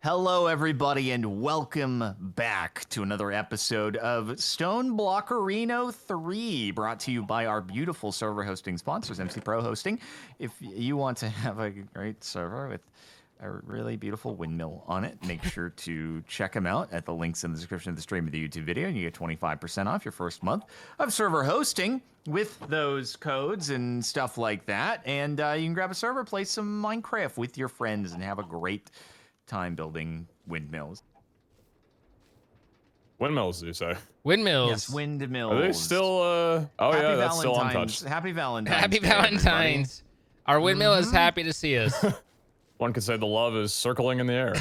Hello, everybody, and welcome back to another episode of Stone Blocker Reno 3, brought to you by our beautiful server hosting sponsors, MC Pro Hosting. If you want to have a great server with a really beautiful windmill on it, make sure to check them out at the links in the description of the stream of the YouTube video, and you get 25% off your first month of server hosting with those codes and stuff like that. And you can grab a server, play some Minecraft with your friends, and have a great time building windmills. Windmills, you say? Windmills. Yes, windmills. Are they still, oh Happy yeah, that's still Valentine's. untouched. Happy Valentine's. Happy Day, Valentine's. Our windmill is happy to see us. One could say the love is circling in the air.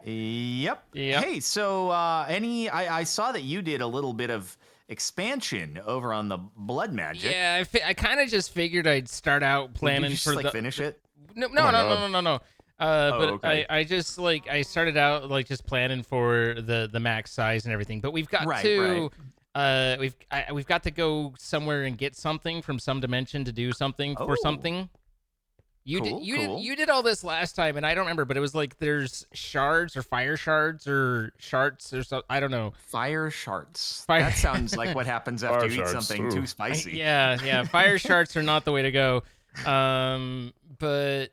Yep. Yep. Hey, so I saw that you did a little bit of expansion over on the blood magic. Yeah, I kind of just figured I'd start out planning Did you just, for like, the finish it? No. But okay. I just I started out just planning for the max size and everything. But we've got we've got to go somewhere and get something from some dimension to do something for something. You did all this last time, and I don't remember, but it was like there's shards or fire shards or shards or so, I don't know. Fire shards. Fire- That sounds like what happens after Fire you eat shards, something ooh. too spicy. Yeah. Fire shards are not the way to go. But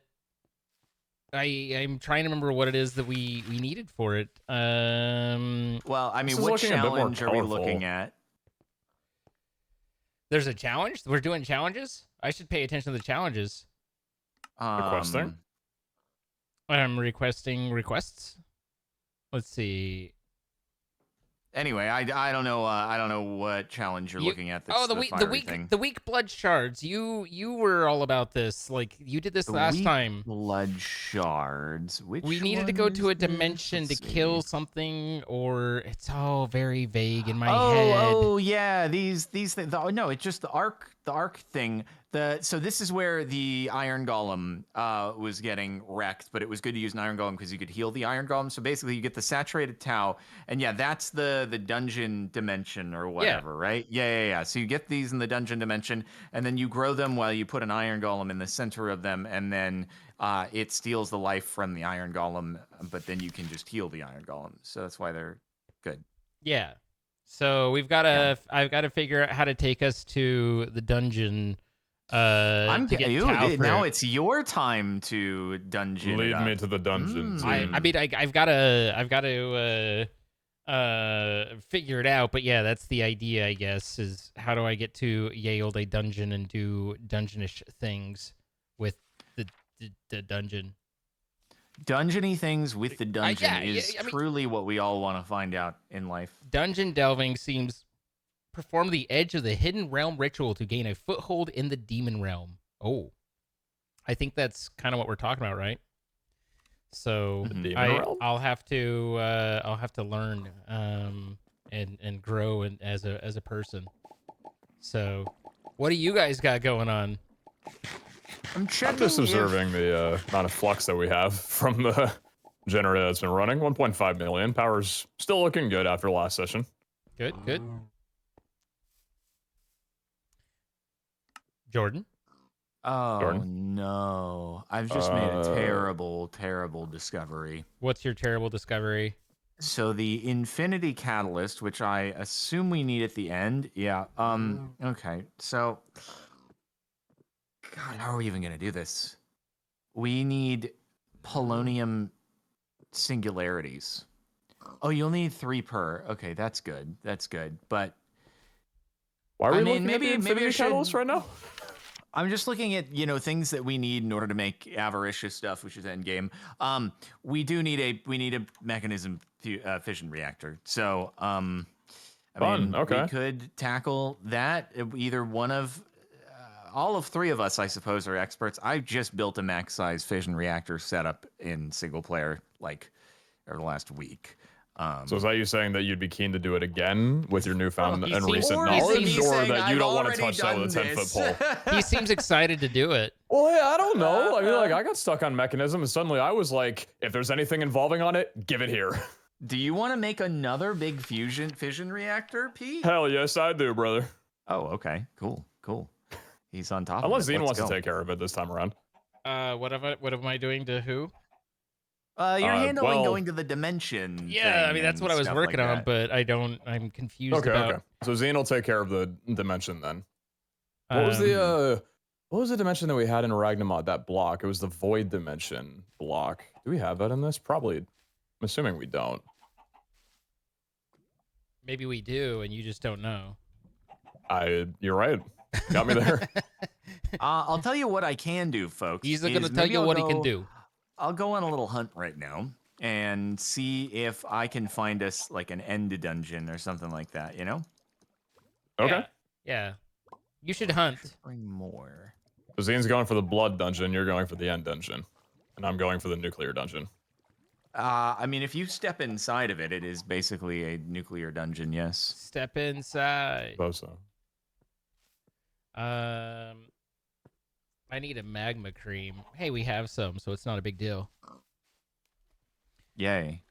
I'm trying to remember what it is that we needed for it. Well, I mean, This is what looking a bit more challenge are we colorful. looking at? There's a challenge. We're doing challenges. I should pay attention to the challenges. Requesting? I'm requesting requests. Let's see. Anyway, I don't know. I don't know what challenge you're looking at. That's the weak blood shards. You were all about this. Like you did this last time. Blood shards. Which We needed to one go to a is this? dimension to Let's see. kill something, or it's all very vague in my head. Oh yeah, these things. No, it's just the arc thing. So this is where the Iron Golem was getting wrecked, but it was good to use an Iron Golem because you could heal the Iron Golem. So basically, you get the saturated Tau, and yeah, that's the dungeon dimension or whatever, right? Yeah. So you get these in the dungeon dimension, and then you grow them while you put an Iron Golem in the center of them, and then it steals the life from the Iron Golem, but then you can just heal the Iron Golem. So that's why they're good. Yeah. So I've got to figure out how to take us to the dungeon. I'm to get you. Tau for Now it. it's your time to dungeon. Lead it up. me to the dungeon. Mm. I mean, I've got to figure it out. But yeah, that's the idea, I guess. Is how do I get to ye olde dungeon and do dungeonish things with the dungeon? Dungeony things with the dungeon yeah, is I mean- truly what we all want to find out in life. Dungeon delving seems perform the edge of the hidden realm ritual to gain a foothold in the demon realm. Oh, I think that's kind of what we're talking about, right? So The demon realm? I'll have to learn and grow as a person. So, what do you guys got going on? I'm checking. I'm just observing the amount of flux that we have from the generator that's been running. 1.5 million. Power's still looking good after last session. Good. Jordan? Oh Jordan? no! I've just made a terrible discovery. What's your terrible discovery? So the Infinity Catalyst, which I assume we need at the end. Yeah. Okay. So, God, how are we even gonna do this? We need polonium singularities. Oh, you'll need 3 per. Okay, that's good. But Why are we I mean, looking maybe- at the maybe I Infinity should- Catalyst right now? I'm just looking at, things that we need in order to make avaricious stuff, which is endgame. We do need a mechanism fission reactor. So, I mean, okay. we could tackle that. Either one of, all of 3 of us, I suppose, are experts. I just built a max size fission reactor setup in single player, over the last week. So is that you saying that you'd be keen to do it again with your newfound He and seems- recent or knowledge, he's or saying, that you "I've don't want to already touch that with a done 10-foot this." pole? He seems excited to do it. Well, yeah, I don't know. I mean, I got stuck on mechanism, and suddenly I was like, if there's anything involving on it, give it here. Do you want to make another big fission reactor, Pete? Hell yes, I do, brother. Oh, okay. Cool. He's on top Unless of it. Zine Let's wants go. to take care of it this time around. What am I doing to who? You're handling well- going to the dimension. Yeah, I thing mean that's and what I was stuff working like on, that. but I'm confused Okay, about. okay. So Zane will take care of the dimension then. What was um, what was the dimension that we had in Ragnamod? That block. It was the void dimension block. Do we have that in this? Probably. I'm assuming we don't. Maybe we do, and you just don't know. You're right. Got me there. I'll tell you what I can do, folks. He's going to is tell maybe you I'll what he can go- do. I'll go on a little hunt right now and see if I can find us like an end dungeon or something like that. You know? Okay. Yeah. You should hunt. Bring more. So Zane's going for the blood dungeon. You're going for the end dungeon, and I'm going for the nuclear dungeon. I mean, if you step inside of it, it is basically a nuclear dungeon. Yes. Step inside. Suppose so. I need a magma cream. Hey, we have some, so it's not a big deal. Yay.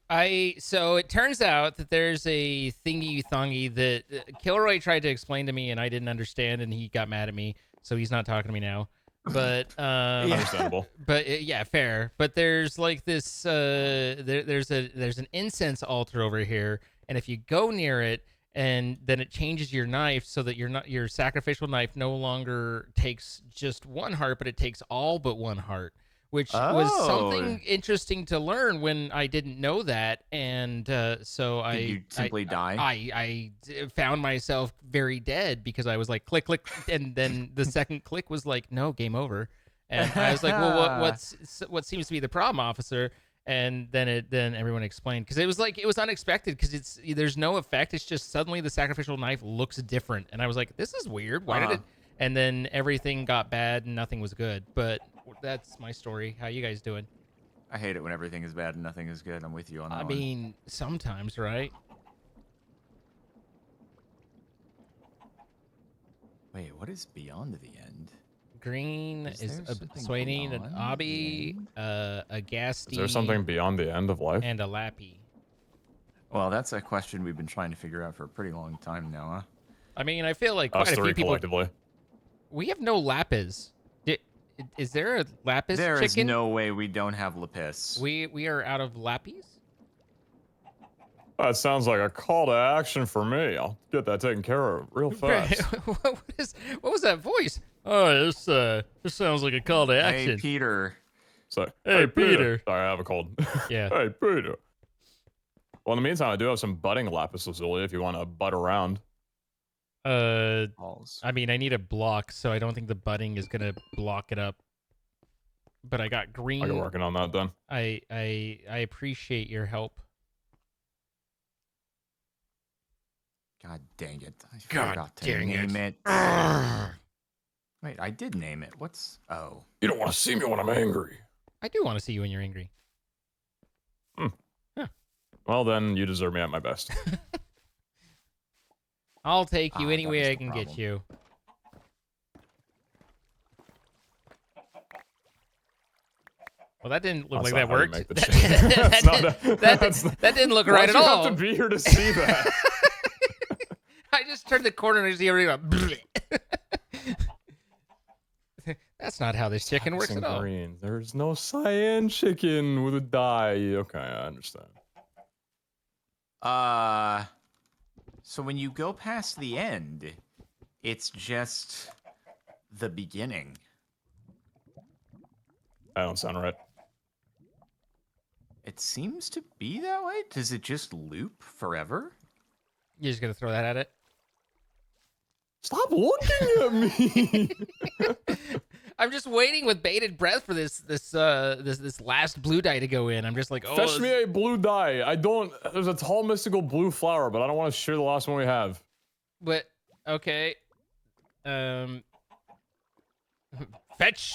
So it turns out that there's a thingy thongy that Kilroy tried to explain to me and I didn't understand and he got mad at me, so he's not talking to me now. But Understandable. But yeah, fair. But there's like this there's an incense altar over here, and if you go near it and then it changes your knife so that your sacrificial knife no longer takes just one heart, but it takes all but one heart, which was something interesting to learn when I didn't know that. And so Did you simply die? I found myself very dead because I was like click click, and then the second click was like no, game over, and I was like, well, what seems to be the problem, officer? And then everyone explained, because it was unexpected, because there's no effect, it's just suddenly the sacrificial knife looks different, and I was like, this is weird, why did it? And then everything got bad and nothing was good. But that's my story. How you guys doing? I hate it when everything is bad and nothing is good. I'm with you on that. I one. mean, sometimes, right? Wait, what is beyond the end? Green Is is there a something Swainine, an beyond Obby, the a Gasty, Is there something beyond the end of life? and a Lappy. Well, that's a question we've been trying to figure out for a pretty long time now, huh? I mean, I feel like Us quite a three few people. collectively. We have no Lapis. Is there a Lapis There is chicken? no way we don't have Lapis. We are out of Lapis? That sounds like a call to action for me. I'll get that taken care of real fast. what was that voice? Oh, this sounds like a call to Hey, action. Peter. So, Hey, Peter. Sorry, I have a cold. Yeah. Hey, Peter. Well, in the meantime, I do have some budding lapis lazuli if you want to butt around. Balls. I mean, I need a block, so I don't think the budding is gonna block it up. But I got green. I can working on that then. I appreciate your help. God dang it. I God forgot to dang name it. it. Wait, I did name it. What's... Oh. You don't want to see me when I'm angry. I do want to see you when you're angry. Well, then you deserve me at my best. I'll take you Ah, any that way was I the can get problem. you. Well, that didn't look That's like that not how you worked. make the That, change. That's not that didn't look Why'd right at you all. have to be here to see that? I just turned the corner and I see everything go. That's not how this chicken works at all. Green. There's no cyan chicken with a dye. Okay, I understand. So when you go past the end, it's just the beginning. That don't sound right. It seems to be that way. Does it just loop forever? You're just gonna throw that at it? Stop looking at me. I'm just waiting with bated breath for this last blue dye to go in. I'm just like, oh, Fetch me a blue dye. I don't. There's a tall mystical blue flower, but I don't want to share the last one we have. but okay. Fetch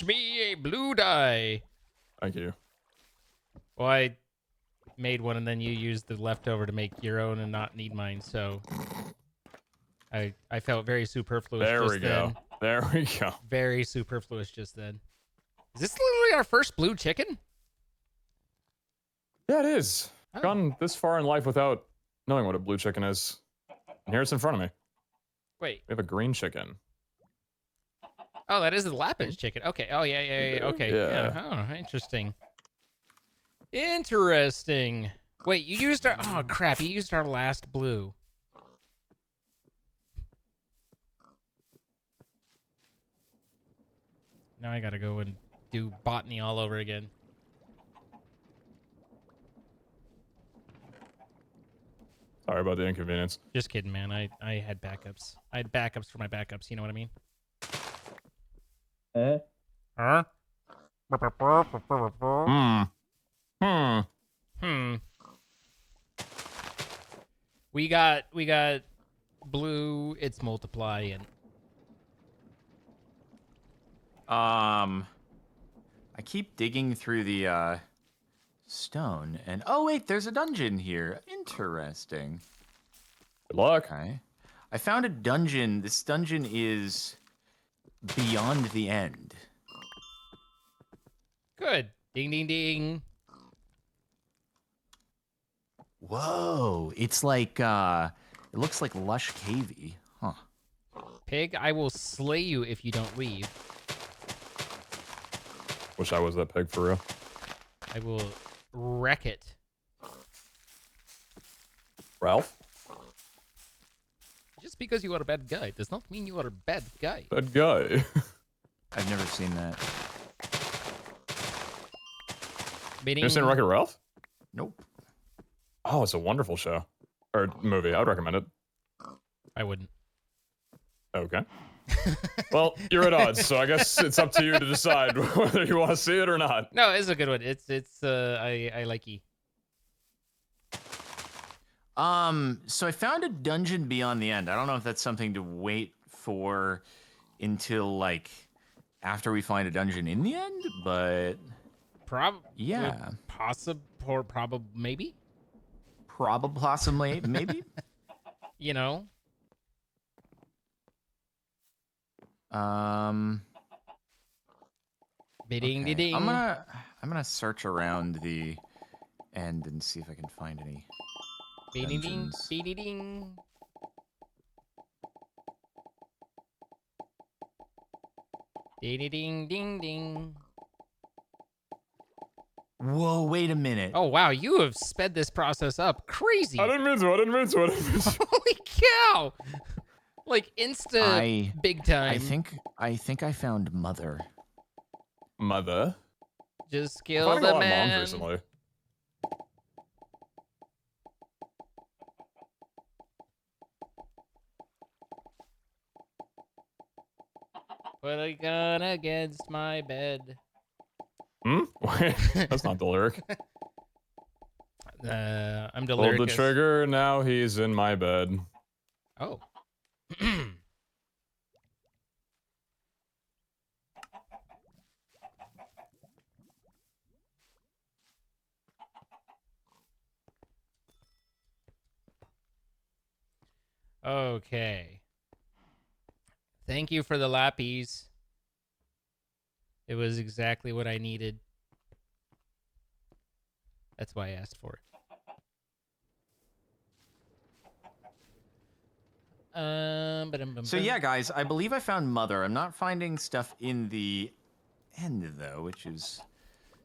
me a blue dye. Thank you. Well, I made one and then you used the leftover to make your own and not need mine, so I felt very superfluous. There just we go. then. There we go. Very superfluous just then. Is this literally our first blue chicken? Yeah, it is. Oh. Gone this far in life without knowing what a blue chicken is. And here it's in front of me. Wait. We have a green chicken. Oh, that is the Lapis chicken. Okay. Oh, yeah. Okay. Yeah. Yeah. Oh, interesting. Interesting. Wait, you used our... Oh, crap. You used our last blue. Now I gotta go and do botany all over again. Sorry about the inconvenience. Just kidding, man. I had backups. I had backups for my backups. You know what I mean? Huh? Hmm. We got blue. It's multiply and I keep digging through the stone, and oh wait, there's a dungeon here. Interesting. Good luck. Okay, I found a dungeon. This dungeon is beyond the end. good. Ding ding ding. Whoa, it's like it looks like lush cavey, huh? Pig, I will slay you if you don't leave. Wish I was that pig for real. I will wreck it. Ralph? Just because you are a bad guy does not mean you are a bad guy. That guy. I've never seen that. Meaning, You ever seen Wreck-It Ralph? Nope. Oh, it's a wonderful show. Or movie. I would recommend it. I wouldn't. Okay. Well, you're at odds, so I guess it's up to you to decide whether you want to see it or not. No, it's a good one. I like E. So I found a dungeon beyond the end. I don't know if that's something to wait for until like after we find a dungeon in the end, but yeah, Probably, maybe. probably, possibly, maybe. You know. Ding Okay. ding. I'm gonna search around the end and see if I can find any Ding ding dungeons. ding ding. Ding ding ding ding. Whoa, wait a minute. Oh wow, you have sped this process up crazy. I didn't mean to. Holy cow! Like insta big time. I think I found Mother. Mother. Just I'm kill finding a the lot of man. moms recently. Put a gun against my bed. Hmm? Wait, that's not the lyric. I'm Pulled the delirious. trigger, now he's in my bed. Oh. Okay. Thank you for the lappies. It was exactly what I needed. That's why I asked for it. So yeah, guys, I believe I found Mother. I'm not finding stuff in the end though, which is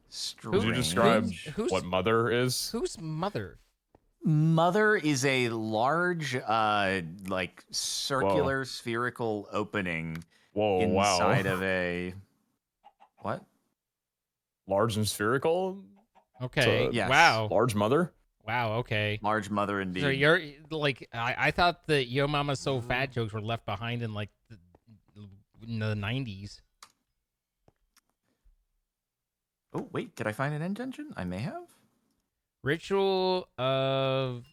strange. Did you describe Who's- what mother is? Whose mother? Mother is a large, like circular, spherical opening Whoa, inside wow. of a what? Large and spherical? Okay. So, yes. Wow. Large mother? Wow. Okay. Large mother indeed. So you're like, I thought the Yo Mama's So Fat jokes were left behind in like in the 90s. Oh wait, did I find an end dungeon? I may have. Ritual of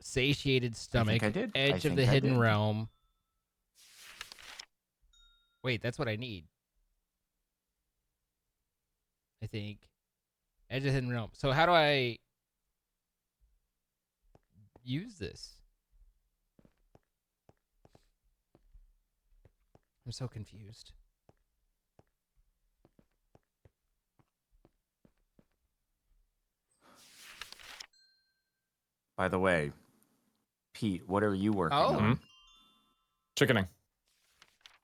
Satiated Stomach. I did. I Edge of think the I Hidden did. Realm. Wait, that's what I need. I think. Edge of the Hidden Realm. So how do I use this? I'm so confused. By the way, Pete, what are you working Oh. on? Chickening.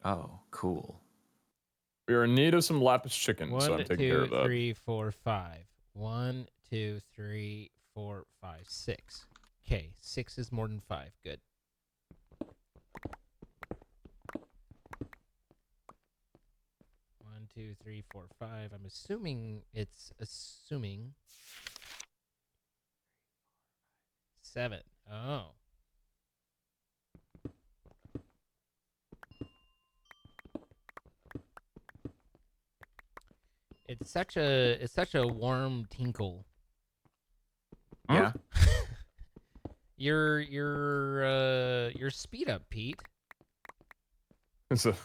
Oh, cool. We are in need of some lapis chicken, so I'm One, taking care two, of that. 3, 4, 5. 1, 2, 3, 4, 5, 6. Okay, 6 is more than 5. Good. One, 2, 3, 4, 5. I'm assuming it's 7. Oh. It's such a warm tinkle. Yeah. Your speed up, Pete. It's a,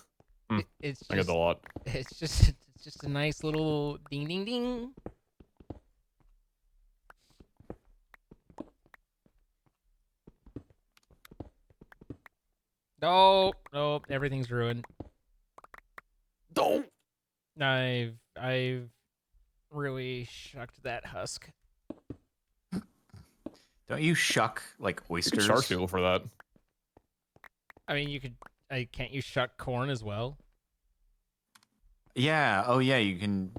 It's I get just a lot. it's just a nice little ding ding ding. Nope, everything's ruined. Don't. I've really shucked that husk. Don't you shuck like You could oysters? charge people for that. I mean, can't you shuck corn as well? Yeah. Oh yeah. You can.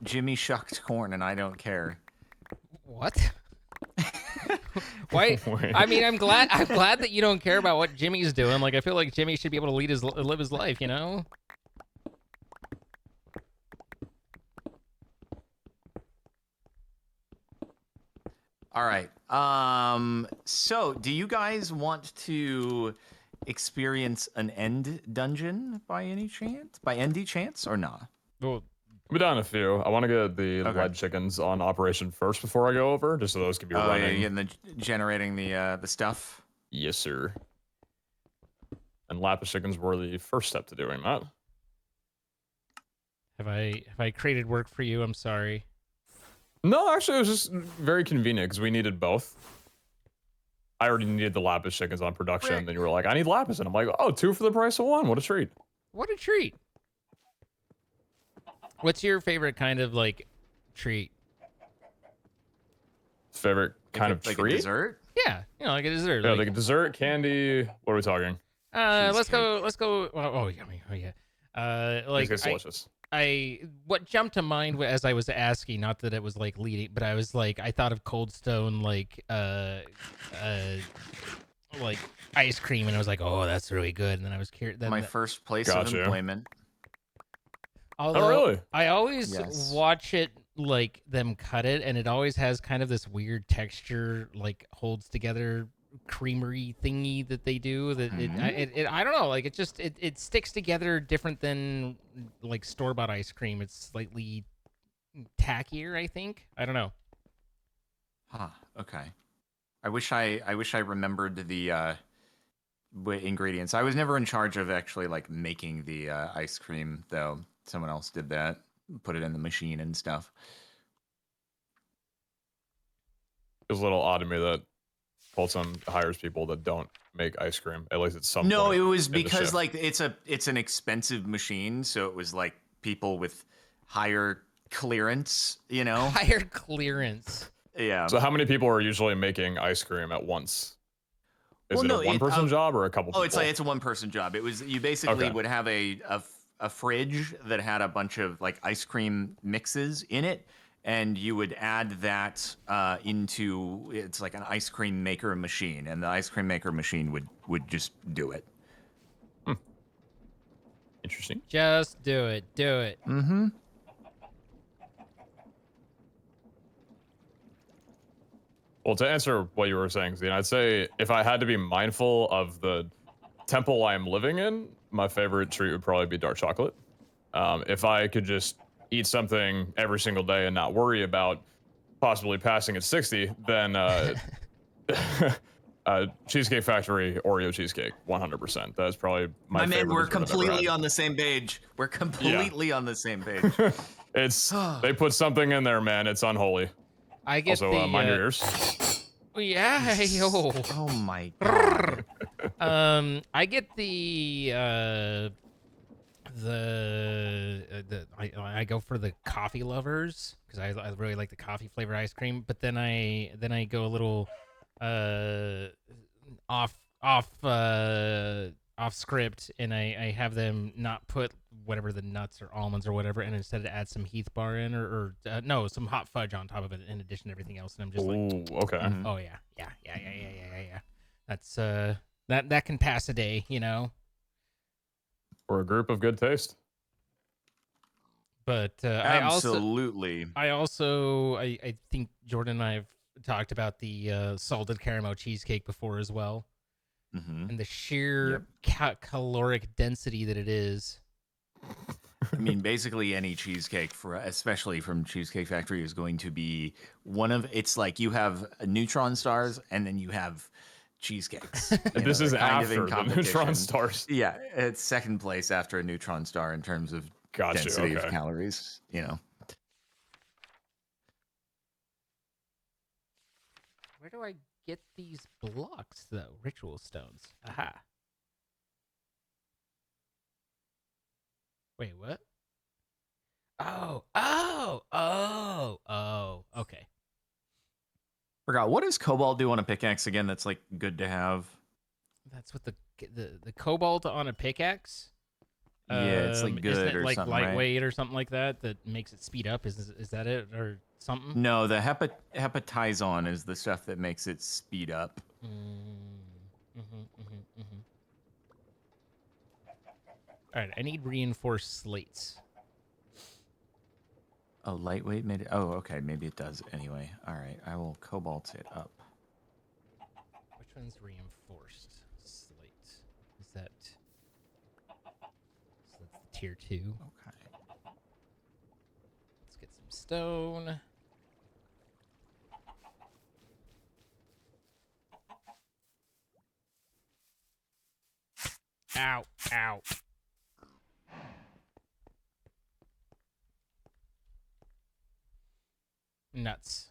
Jimmy shucked corn, and I don't care. What? Why? Wait. I mean, I'm glad that you don't care about what Jimmy's doing. Like, I feel like Jimmy should be able to live his life, you know? All right. So, do you guys want to experience an end dungeon by any chance? By any chance, or not? Well, We're down a few. I want to get the Okay. lead chickens on operation first before I go over, just so those can be Oh, yeah, running. you're getting generating the stuff. Yes, sir. And lapis chickens were the first step to doing that. have I created work for you? I'm sorry. No, actually, it was just very convenient because we needed both. I already needed the lapis chickens on production. Rick. Then you were like, I need lapis. And I'm like, oh, 2 for the price of 1. What a treat. What a treat. What's your favorite kind of like treat? Favorite kind of like treat? a dessert. Yeah, like a dessert. Yeah, like, like a dessert, candy. What are we talking? let's go. Oh, yummy. Oh yeah. Like It's delicious. what jumped to mind as I was asking, not that it was like leading, but I was like, I thought of Cold Stone, like ice cream, and I was like, oh, that's really good. And then I was curious. My first place of Gotcha. employment. Although, really? I always Yes. watch it like them cut it, and it always has kind of this weird texture, like holds together creamery thingy that they do. That I don't know, like it sticks together different than like store bought ice cream. It's slightly tackier, I think. I don't know. Huh. Okay. I wish I remembered the ingredients. I was never in charge of actually like making the ice cream though. Someone else did that. Put it in the machine and stuff. It was a little odd to me that Folsom hires people that don't make ice cream, at least at some No, point it was in the because shift. like it's an expensive machine, so it was like people with higher clearance, you know? Higher clearance. Yeah. So how many people are usually making ice cream at once? Is Well, it no, a one-person job or a couple people? Oh, it's a one-person job. It was you basically Okay. would have a fridge that had a bunch of like ice cream mixes in it, and you would add that into it's like an ice cream maker machine, and the ice cream maker machine would just do it. Interesting. Just do it. Do it. Mm-hmm. Well, to answer what you were saying, Zine, I'd say if I had to be mindful of the temple I am living in, my favorite treat would probably be dark chocolate. If I could just eat something every single day and not worry about possibly passing at 60, then Cheesecake Factory Oreo cheesecake, 100%. That's probably my favorite. Man, we're dessert I've ever completely had. on the same page. We're completely on the same page. It's they put something in there, man. It's unholy. I get Also, the mind your ears. yeah, yo. Oh my god. I get I go for the coffee lovers because I really like the coffee flavor ice cream. But then I go a little off script, and I have them not put whatever the nuts or almonds or whatever, and instead add some Heath bar in, or no, some hot fudge on top of it in addition to everything else. And I'm just like, Ooh, okay. Mhm. oh yeah. That's that can pass a day, you know. We're a group of good taste. But Absolutely. I think Jordan and I have talked about the salted caramel cheesecake before as well, Hmm. and the sheer caloric density that it is. I mean, basically any cheesecake, especially from Cheesecake Factory, is going to be one of. It's like you have neutron stars, and then you have cheesecakes. This is they're kind of in after the neutron competition. stars. Yeah, it's second place after a neutron star in terms of Gotcha. density of Okay. calories. Where do I get these blocks though? Ritual stones. Aha. Wait, what? Oh. Okay. Forgot, what does Cobalt do on a pickaxe again? That's like good to have. That's what the cobalt on a pickaxe. Yeah, it's like Isn't good it or like something, right? lightweight or something like that that makes it speed up? Is that it or something? No, the hepatizon is the stuff that makes it speed up. All right, I need reinforced slates. Oh, lightweight made it. Oh, okay. Maybe it does anyway. All right, I will cobalt it up. Which one's reinforced slate? Is that? So that's the tier 2. Okay. Let's get some stone. Ow. Nuts.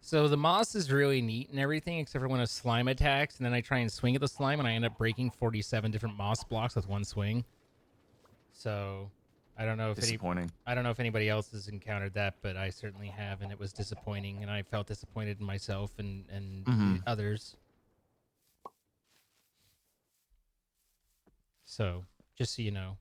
So the moss is really neat and everything, except for when a slime attacks, and then I try and swing at the slime, and I end up breaking 47 different moss blocks with one swing. So I don't know if Disappointing. I don't know if anybody else has encountered that, but I certainly have, and it was disappointing, and I felt disappointed in myself and Mhm. others. So just so you know.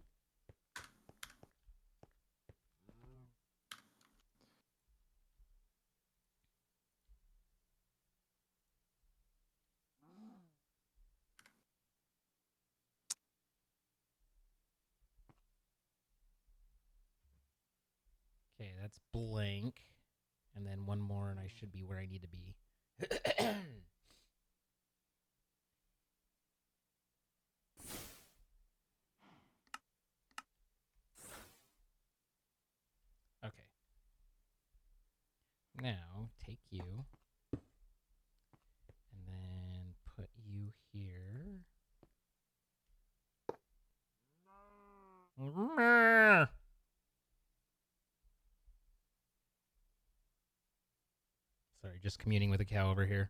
Okay, that's blank. And then one more, and I should be where I need to be. Okay. Now, take you. And then put you here. Sorry, just communing with a cow over here.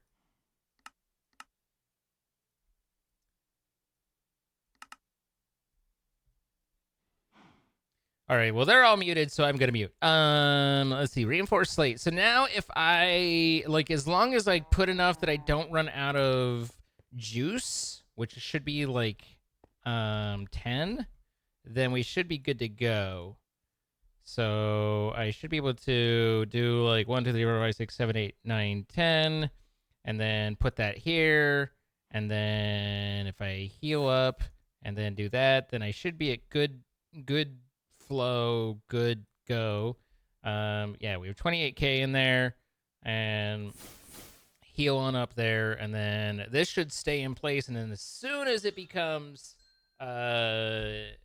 All right, well, they're all muted, so I'm going to mute. Let's see, reinforced slate. So now if I, like, as long as I put enough that I don't run out of juice, which should be, like, 10, then we should be good to go. So I should be able to do, like, 1, 2, 3, 4, 5, 6, 7, 8, 9, 10, and then put that here, and then if I heal up and then do that, then I should be at good flow, good go. Yeah, we have 28k in there, and heal on up there, and then this should stay in place. And then as soon as it becomes the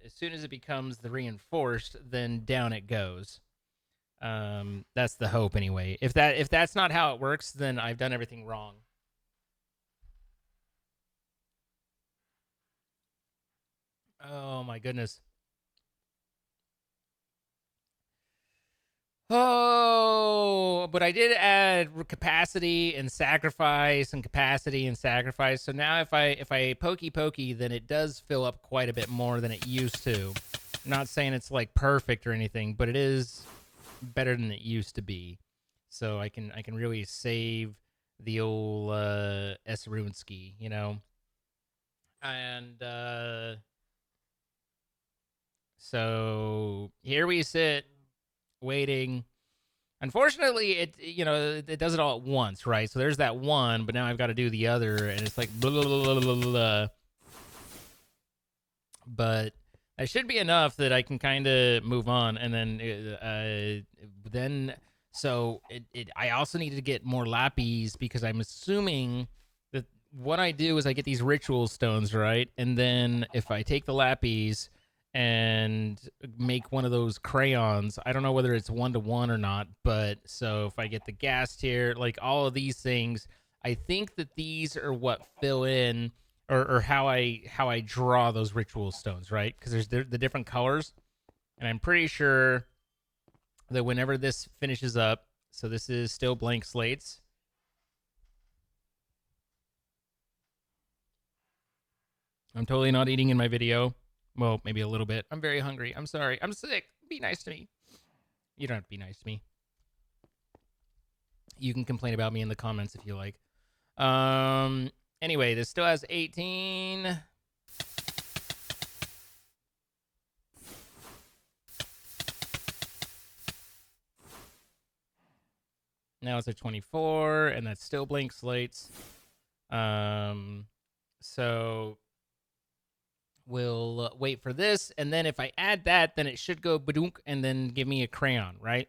reinforced, then down it goes. That's the hope anyway. If that's not how it works, then I've done everything wrong. Oh my goodness. Oh, but I did add capacity and sacrifice and capacity and sacrifice. So now if I pokey, then it does fill up quite a bit more than it used to. I'm not saying it's like perfect or anything, but it is better than it used to be. so I can really save the old S Runesky, you know. And so here we sit waiting. Unfortunately, it does it all at once, right? So there's that one, but now I've got to do the other, and it's like blah, blah, blah, blah, blah, blah. But that should be enough that I can kind of move on, and then so I also need to get more lappies because I'm assuming that what I do is I get these ritual stones, right? And then if I take the lappies and make one of those crayons, I don't know whether it's 1-to-1 or not, but so if I get the gas tier, like all of these things, I think that these are what fill in or how I draw those ritual stones, right? Because there's the different colors, and I'm pretty sure that whenever this finishes up, so this is still blank slates. I'm totally not eating in my video. Well, maybe a little bit. I'm very hungry. I'm sorry. I'm sick. Be nice to me. You don't have to be nice to me. You can complain about me in the comments if you like. Anyway, this still has 18. Now it's at 24, and that's still blank slates. So we'll wait for this, and then if I add that, then it should go badunk and then give me a crayon, right?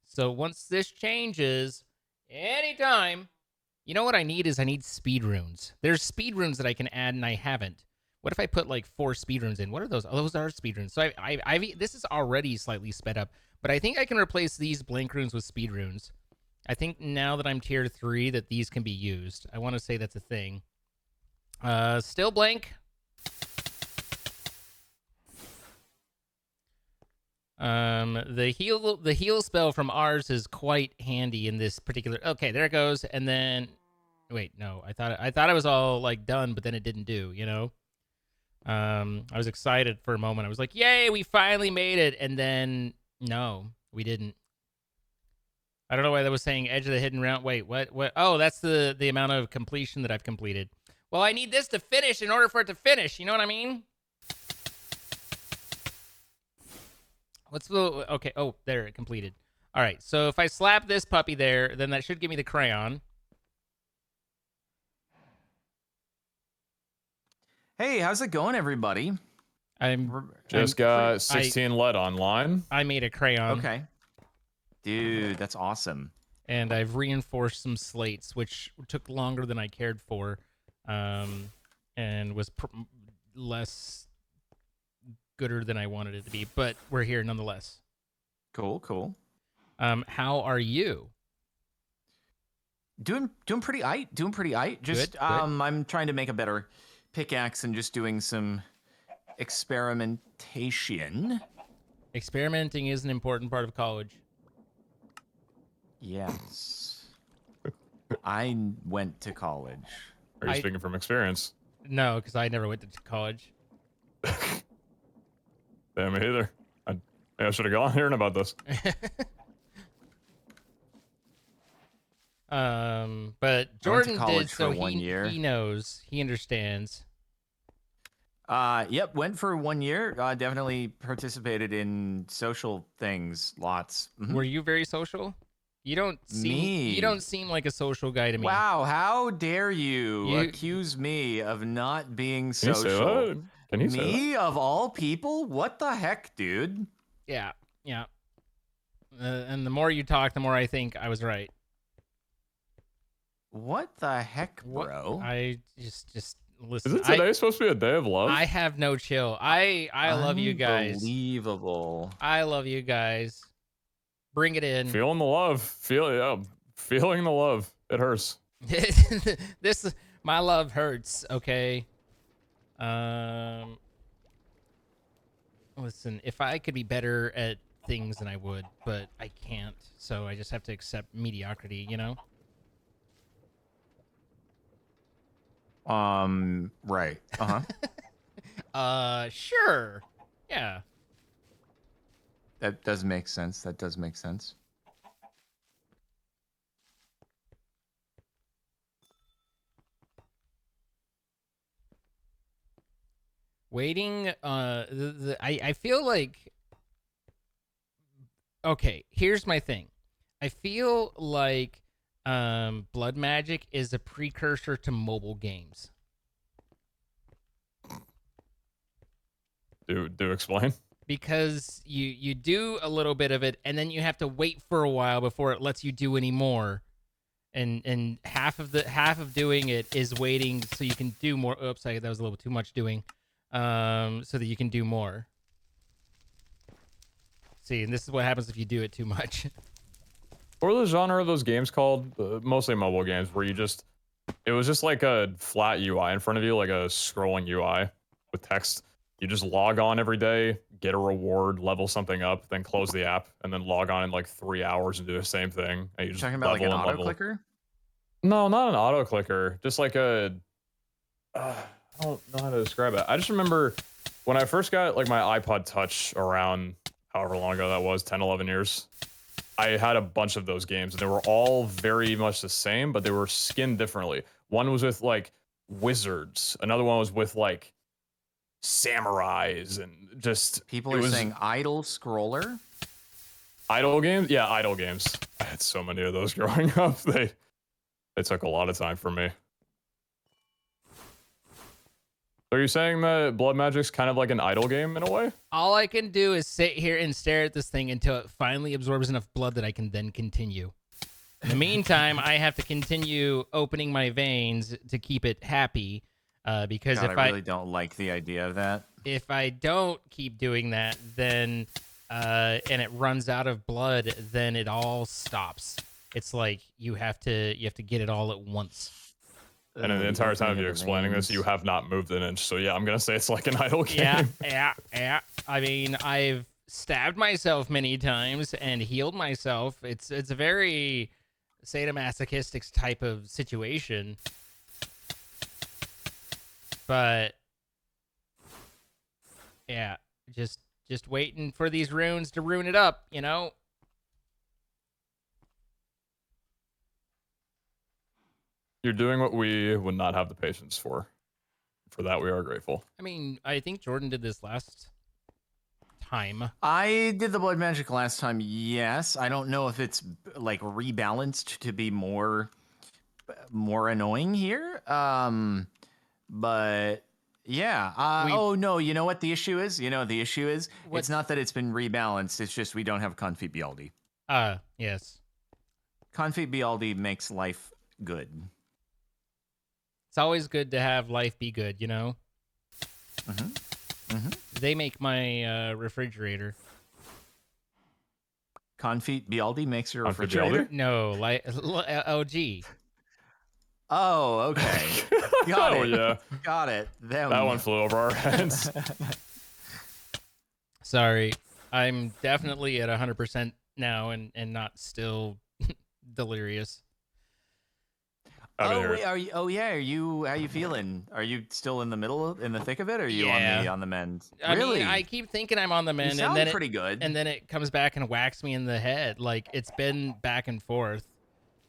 So once this changes, anytime, you know what I need is I need speed runes. There's speed runes that I can add, and I haven't. What if I put like 4 speed runes in? What are those? Oh, those are speed runes. So this is already slightly sped up, but I think I can replace these blank runes with speed runes. I think now that I'm tier 3 that these can be used. I want to say that's a thing. Still blank. The heal spell from ours is quite handy in this particular. Okay, there it goes. And then wait, no, I thought it was all like done, but then it didn't do, you know? I was excited for a moment. I was like, "Yay, we finally made it." And then no, we didn't. I don't know why that was saying edge of the hidden round. Wait, what? Oh, that's the amount of completion that I've completed. Well, I need this to finish in order for it to finish. You know what I mean? What's the... Okay, oh, there, it completed. All right, so if I slap this puppy there, then that should give me the crayon. Hey, how's it going, everybody? Just got 16 lead online. I made a crayon. Okay. Dude, that's awesome. And I've reinforced some slates, which took longer than I cared for, and was less gooder than I wanted it to be. But we're here nonetheless. Cool, cool. How are you? Doing pretty aight. Doing pretty aight. Just Good. I'm trying to make a better pickaxe and just doing some experimentation. Experimenting is an important part of college. Yes. I went to college. Are you speaking from experience? No, because I never went to college. Yeah, me either. I should have gone hearing about this. But Jordan did, so he knows. He understands. Yep, went for 1 year. Definitely participated in social things lots. Mm-hmm. Were you very social? You don't seem like a social guy to me. Wow, how dare you accuse me of not being social? Can you say that? Me of all people? What the heck, dude? Yeah. And the more you talk, the more I think I was right. What the heck, bro? I just listen. Isn't today supposed to be a day of love? I have no chill. I love you guys. Unbelievable. I love you guys. Bring it in. Feeling the love. Feeling the love. It hurts. My love hurts, okay? Listen, if I could be better at things than I would, but I can't. So I just have to accept mediocrity, you know? Right. Sure. Yeah. That does make sense. Waiting. I feel like. Okay, here's my thing. I feel like Blood Magic is a precursor to mobile games. Do explain. Because you do a little bit of it and then you have to wait for a while before it lets you do any more. And half of doing it is waiting so you can do more. Oops, that was a little too much doing. So that you can do more. See, and this is what happens if you do it too much. What are the genre of those games called? Mostly mobile games where it was just like a flat UI in front of you, like a scrolling UI with text. You just log on every day, get a reward, level something up, then close the app, and then log on in like 3 hours and do the same thing. And you just Talking about like an level and auto level. clicker? No, not an auto clicker. Just like I don't know how to describe it. I just remember when I first got like my iPod Touch around however long ago that was, 10, 11 years. I had a bunch of those games and they were all very much the same, but they were skinned differently. One was with like wizards. Another one was with like samurais and just People are saying idle scroller. idle games. Yeah, idle games. I had so many of those growing up. They took a lot of time for me. Are you saying that Blood Magic's kind of like an idle game in a way? All I can do is sit here and stare at this thing until it finally absorbs enough blood that I can then continue. In the meantime, I have to continue opening my veins to keep it happy. Because God, if I really don't like the idea of that. if I don't keep doing that, then and it runs out of blood, then it all stops. It's like you have to get it all at once. And in the entire time of you explaining this, you have not moved an inch. So yeah, I'm gonna say it's like an idle game. Yeah. I mean, I've stabbed myself many times and healed myself. It's a very sadomasochistic type of situation. But yeah, just waiting for these runes to ruin it up, you know? You're doing what we would not have the patience for. For that, we are grateful. I mean, I think Jordan did this last time. I did the blood magic last time. Yes, I don't know if it's like rebalanced to be more annoying here. But yeah. Oh no, you know what the issue is? What? It's not that it's been rebalanced. It's just we don't have Confit Bialdi. Yes. Confit Bialdi makes life good. It's always good to have life be good, you know? They make my refrigerator. Confit Bialdi makes your Confit refrigerator? Bialdi? No, like LG. Oh, okay. Got Oh it. yeah, Got it. that one flew over our heads. Sorry. I'm definitely at 100% now and not still delirious. Oh, wait, are you? Oh, yeah. Are you? How you feeling? Are you still in the thick of it? Or are you on the mend? Really? I mean, I keep thinking I'm on the you mend, sound and then pretty good. and then it comes back and whacks me in the head. Like it's been back and forth.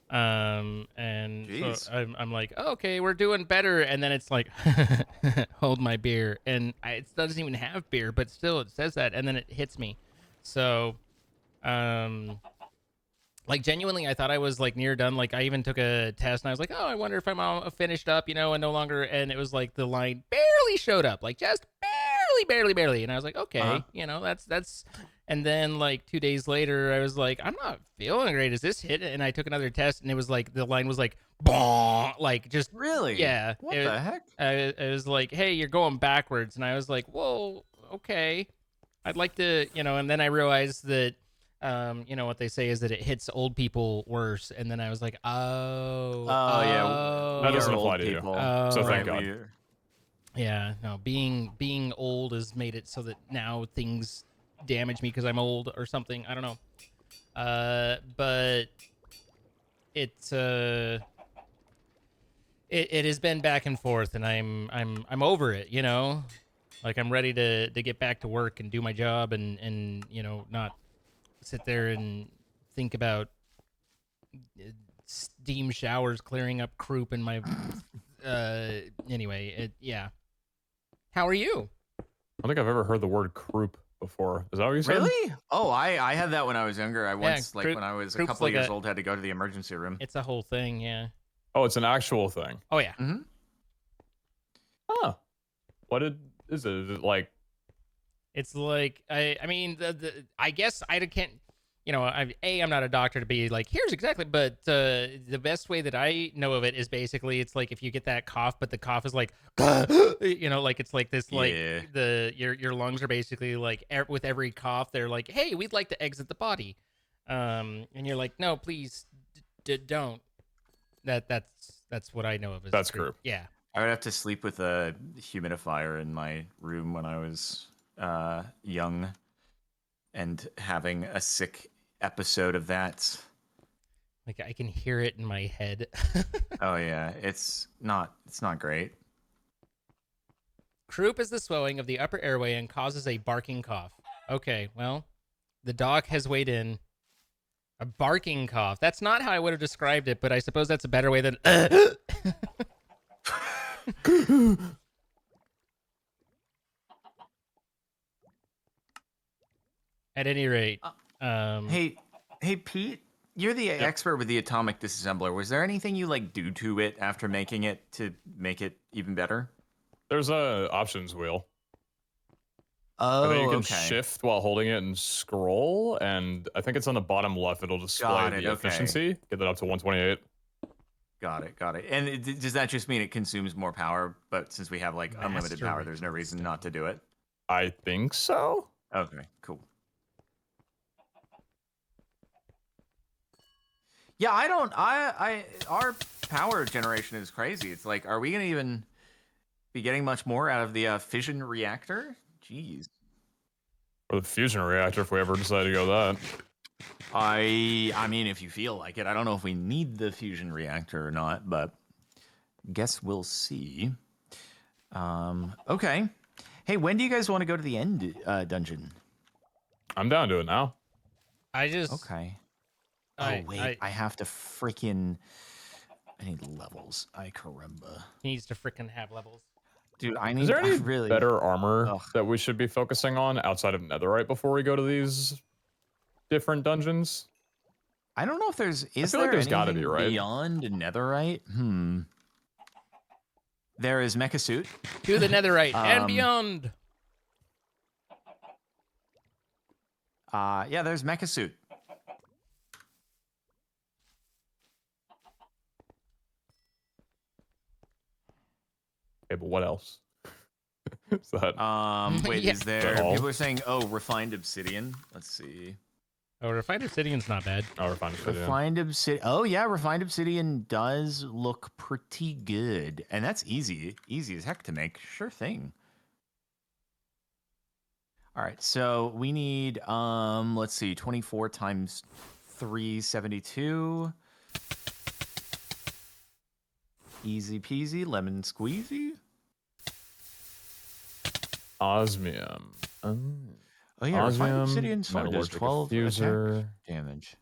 And Jeez. so I'm like, oh, okay, we're doing better, and then it's like, hold my beer, and it doesn't even have beer, but still it says that, and then it hits me. So, like genuinely, I thought I was like near done. Like I even took a test, and I was like, oh, I wonder if I'm all finished up, and no longer. And it was like the line barely showed up, like just barely. And I was like, okay, that's. And then like 2 days later, I was like, I'm not feeling great. Is this hit? And I took another test, and it was like the line was like, bah, like just Really? yeah. What the heck? It was like, hey, you're going backwards, and I was like, whoa, okay. I'd like to, and then I realized that. What they say is that it hits old people worse, and then I was like, Yeah. That We doesn't are apply old to you. people. So Right, thank God. yeah, no, being old has made it so that now things damage me because I'm old or something. I don't know. But it's it has been back and forth, and I'm over it. Like I'm ready to get back to work and do my job, and not sit there and think about steam showers clearing up croup in my anyway. Yeah. How are you? don't think I've ever heard the word croup before. Is that what you said? Really? Oh, I had that when I was younger. I once, like, croup- when I was a croup's couple like years a- old, had to go to the emergency room. It's a whole thing, yeah. Oh, it's an actual thing. Oh yeah. Mm-hmm. Huh. What is it? Is it like It's like I mean I guess I can't I'm not a doctor to be like here's exactly, but the best way that I know of it is basically it's like if you get that cough, but the cough is like like it's like this like Yeah. your lungs are basically like with every cough they're like hey we'd like to exit the body, and you're like no please don't. That's what I know of as That's croup. croup. Yeah. I would have to sleep with a humidifier in my room when I was young, and having a sick episode of that. Like I can hear it in my head. Oh yeah, it's not great. Croup is the swelling of the upper airway and causes a barking cough. Okay, well, the doc has weighed in. A barking cough. That's not how I would have described it, but I suppose that's a better way than. At any rate, Hey, Pete, you're the expert with the atomic disassembler. Was there anything you like do to it after making it to make it even better? there's a options wheel. Oh, I think you can okay. shift while holding it and scroll, and I think it's on the bottom left. It'll display Got it, the okay. efficiency. Get that up to 128. Got it. And does that just mean it consumes more power? But since we have like unlimited Master power, there's no reason not to do it. I think so. Okay, cool. Yeah, our power generation is crazy. It's like, are we gonna even be getting much more out of the fission reactor? Jeez. Or the fusion reactor if we ever decide to go that. I mean, if you feel like it, I don't know if we need the fusion reactor or not, but guess we'll see. Okay. Hey, when do you guys want to go to the end dungeon? I'm down to it now. I just. Okay. Oh wait, I have to freaking. I need levels. I caramba. He needs to freaking have levels. Dude, I need. Is there any really better armor that we should be focusing on outside of Netherite before we go to these different dungeons? I don't know if there's. Is feel there like there's gotta be, anything right? beyond Netherite? There is Mecha Suit. To the Netherite and beyond. Yeah, there's Mecha Suit. Okay, but what else? Is that Wait, Yeah. is there? all? People are saying, oh, refined obsidian. Let's see. Oh, refined obsidian's not bad. oh, refined obsidian. Refined obsidian. Oh yeah, refined obsidian does look pretty good, and that's easy as heck to make. Sure thing. All right, so we need let's see, 24 times 372. Easy peasy, lemon squeezy. Osmium. Oh yeah, refined Osmium, obsidian sword does metallurgic 12 diffuser. attack damage.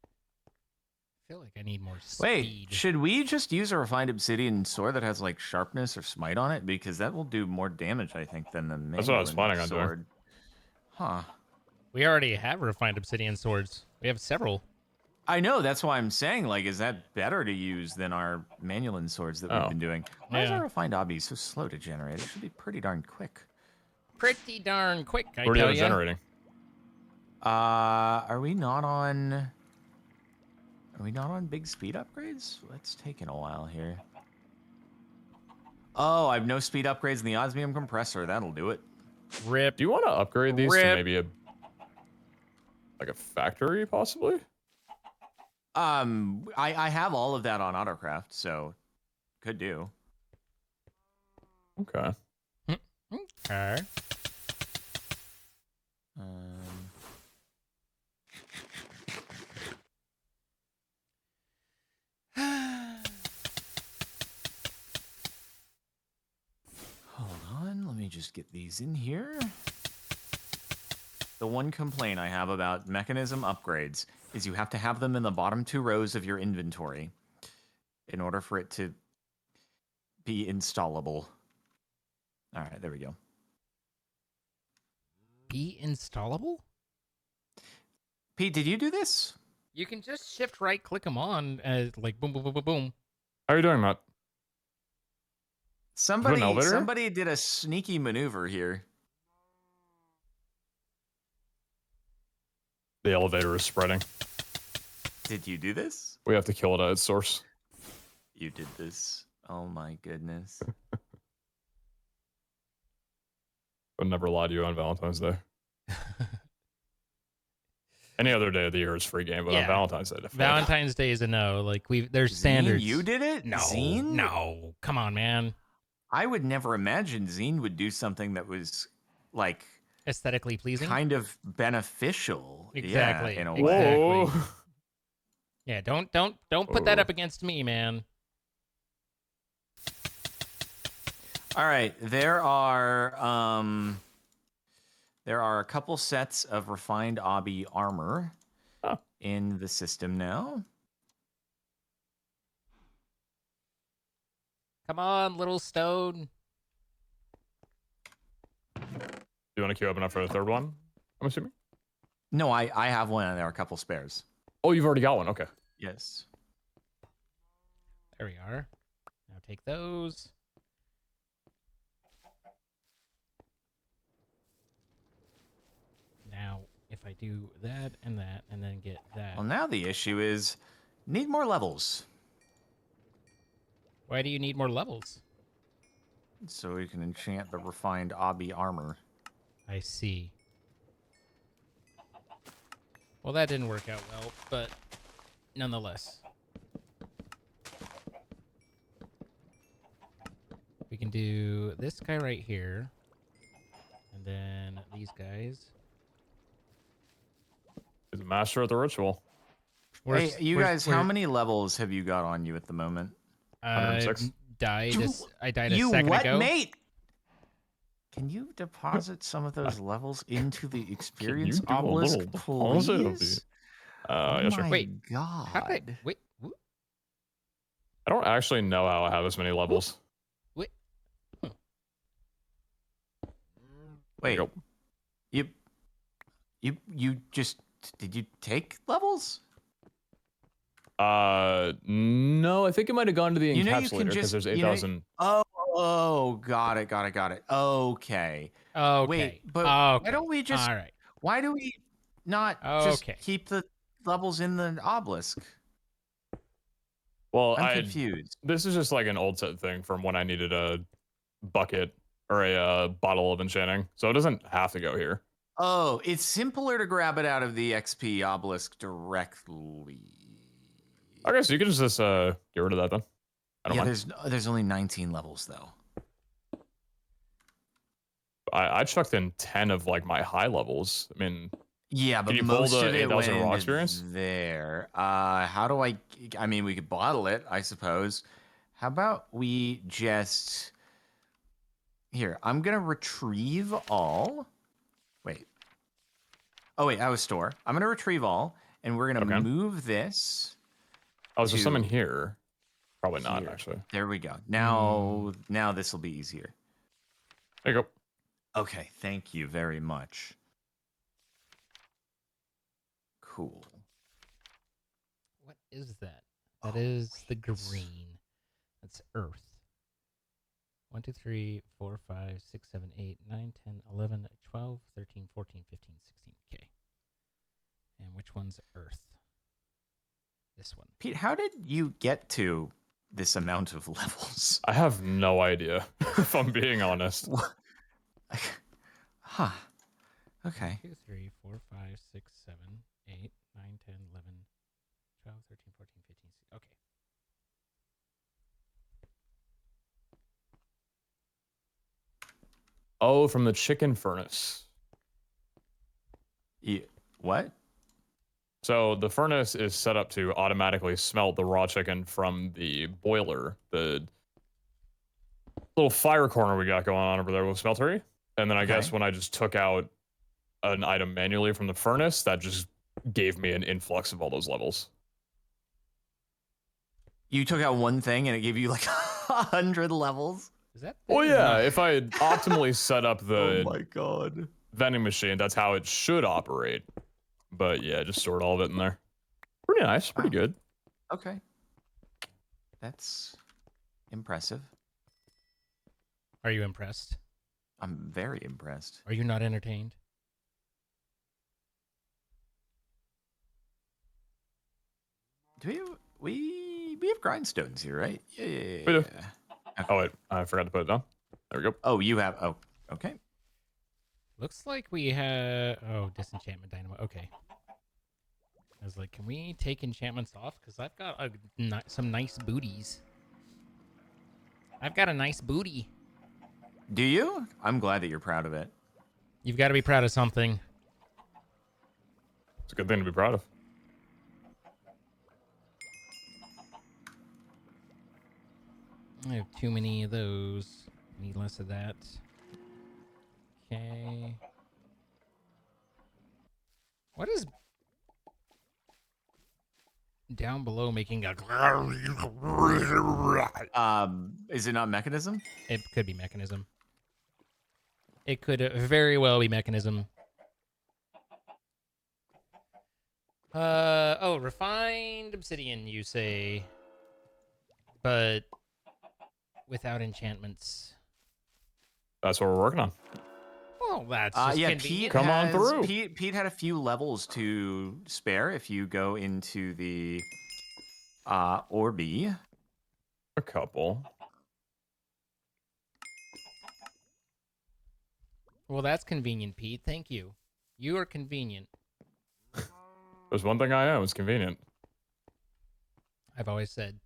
I feel like I need more speed. Wait, should we just use a refined obsidian sword that has like sharpness or smite on it? Because that will do more damage, I think, than the main That's what I was planning on doing. sword. Huh. We already have refined obsidian swords. We have several. I know, that's why I'm saying, like, is that better to use than our Manulin swords that we've Oh. been doing? Why is Yeah. our refined obby so slow to generate? It should be pretty darn quick. Pretty darn quick, I What are tell you ya. generating? Are we not on big speed upgrades? It's taking a while here. Oh, I have no speed upgrades in the osmium compressor. That'll do it. Rip. Do you want to upgrade these to Rip. maybe a factory possibly? I have all of that on Autocraft, so could do. Okay. Okay. Hold on, let me just get these in here. The one complaint I have about mechanism upgrades is you have to have them in the bottom 2 rows of your inventory in order for it to be installable. All right, there we go. Be installable? Pete, did you do this? You can just shift right click them on like boom, boom, boom, boom, boom. How are you doing, Matt? Somebody elevator? somebody did a sneaky maneuver here. The elevator is spreading. Did you do this? We have to kill it at its source. You did this. Oh my goodness. Would never lie to you on Valentine's Day. Any other day of the year is free game, but on Yeah. Valentine's Day, definitely. Valentine's Day is a no. Like there's Zine, standards. you did it? No, Zine? no. Come on, man. I would never imagine Zine would do something that was like Aesthetically pleasing. kind of beneficial. Exactly. Yeah, in a Exactly. way. Whoa. Yeah, don't put that Oh. up against me, man. All right, there are a couple sets of refined obby armor Oh. in the system now. Come on, little stone. Do you want to queue up enough for the third one? I'm assuming. No, I have one and there are a couple spares. Oh, you've already got one. Okay. Yes. There we are. Now take those. Now, if I do that and then get that. Well, now the issue is need more levels Why do you need more levels? so we can enchant the refined obby armor. I see. Well, that didn't work out well, but nonetheless. We can do this guy right here. And then these guys. He's a master at the ritual. Hey, you guys, how many levels have you got on you at the moment? 106. I died a You second what, ago. mate? Can you deposit some of those levels into the experience do a obelisk, little deposit of please? Yeah, Oh sure. my Wait, god! How did I, wait, I don't actually know how I have this many levels. wait. Wait, Go. you just did you take levels? No, I think it might have gone to the You know you encapsulator can because just- there's you know- 8,000. Oh, got it. Okay. Okay. Wait, but okay. why don't we just? All right. Why do we not just Okay. keep the levels in the obelisk? Well, I'm confused. this is just like an old set thing from when I needed a bucket or a bottle of enchanting, so it doesn't have to go here. Oh, it's simpler to grab it out of the XP obelisk directly. Okay, so you can just get rid of that then. I don't Yeah, mind. there's only 19 levels though. I chucked in 10 of like my high levels. I mean, Yeah, but you pull most the of it 8,000 went raw into experience? there. How do I mean, we could bottle it, I suppose. How about we just here? I'm gonna retrieve all. Wait. Oh wait, I was store. I'm gonna retrieve all, and we're gonna Okay. move this. oh, is there some in to here? Probably not, here. actually. There we go. Now this will be easier. There you go. Okay, thank you very much. Cool. What is that? That is the green. That's Earth. 1, 2, 3, 4, 5, 6, 7, 8, 9, 10, 11, 12, 13, 14, 15, 16. Okay. And which one's Earth? This one. Pete, how did you get to this amount of levels? I have no idea, if I'm being honest. Huh. Okay. 2, 3, 4, 5, 6, 7, 8, 9, 10, 11, 12, 13, 14, 15, 16. Okay. Oh, from the chicken furnace. What? So the furnace is set up to automatically smelt the raw chicken from the boiler, the little fire corner we got going on over there with smeltery. And then I guess Okay. when I just took out an item manually from the furnace, that just gave me an influx of all those levels. You took out one thing and it gave you like 100 levels? Is that? Well, that is yeah, not- if I had optimally set up the god. vending machine, that's how it should operate. But yeah, just stored all of it in there. Pretty nice, pretty Wow. good. Okay. That's impressive. Are you impressed? I'm very impressed. Are you not entertained? Do we have grindstones here, right? Yeah, yeah, yeah. We do. yeah. Oh wait, I forgot to put it down. There we go. Oh, you have. Oh, okay. Looks like we have. Oh, disenchantment dynamo. Okay. I was like, can we take enchantments off? Because I've got some nice booties. I've got a nice booty. Do you? I'm glad that you're proud of it. You've got to be proud of something. It's a good thing to be proud of. I have too many of those. Need less of that. Okay. What is down below making a... Is it not mechanism? It could be mechanism. It could very well be mechanism. Oh, refined obsidian, you say. But without enchantments. That's what we're working on. Well, that's just Yeah, convenient. Pete Come on has, through. Pete had a few levels to spare if you go into the Orby. A couple. Well, that's convenient, Pete. Thank you. You are convenient. There's one thing I know, it's convenient. I've always said.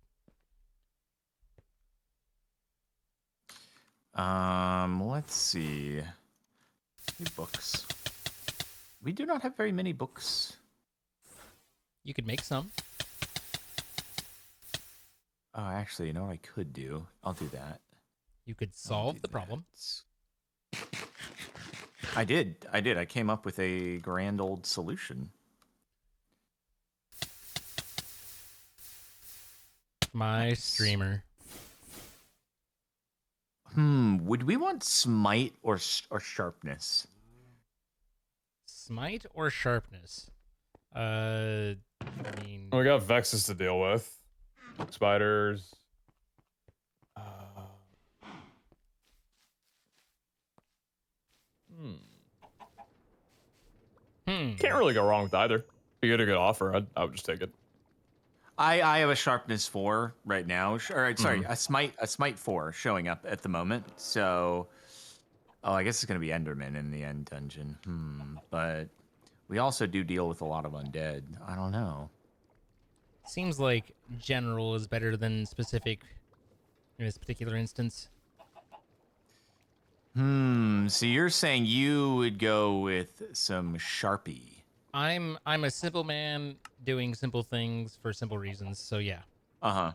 Let's see. Books. We do not have very many books. You could make some. Oh, actually, you know what I could do? I'll do that. You could I'll solve do the problem. that. I did. I came up with a grand old solution. My Nice. streamer. Would we want smite or sharpness? Smite or sharpness? I mean, We got Vexes to deal with. Spiders. Can't really go wrong with either. If you get a good offer, I would just take it. I have a sharpness 4 right now. Sorry, a smite 4 showing up at the moment. So, I guess it's gonna be Enderman in the end dungeon. But we also do deal with a lot of undead. I don't know. seems like general is better than specific in this particular instance. So you're saying you would go with some Sharpie? I'm a simple man doing simple things for simple reasons. So yeah. Uh-huh.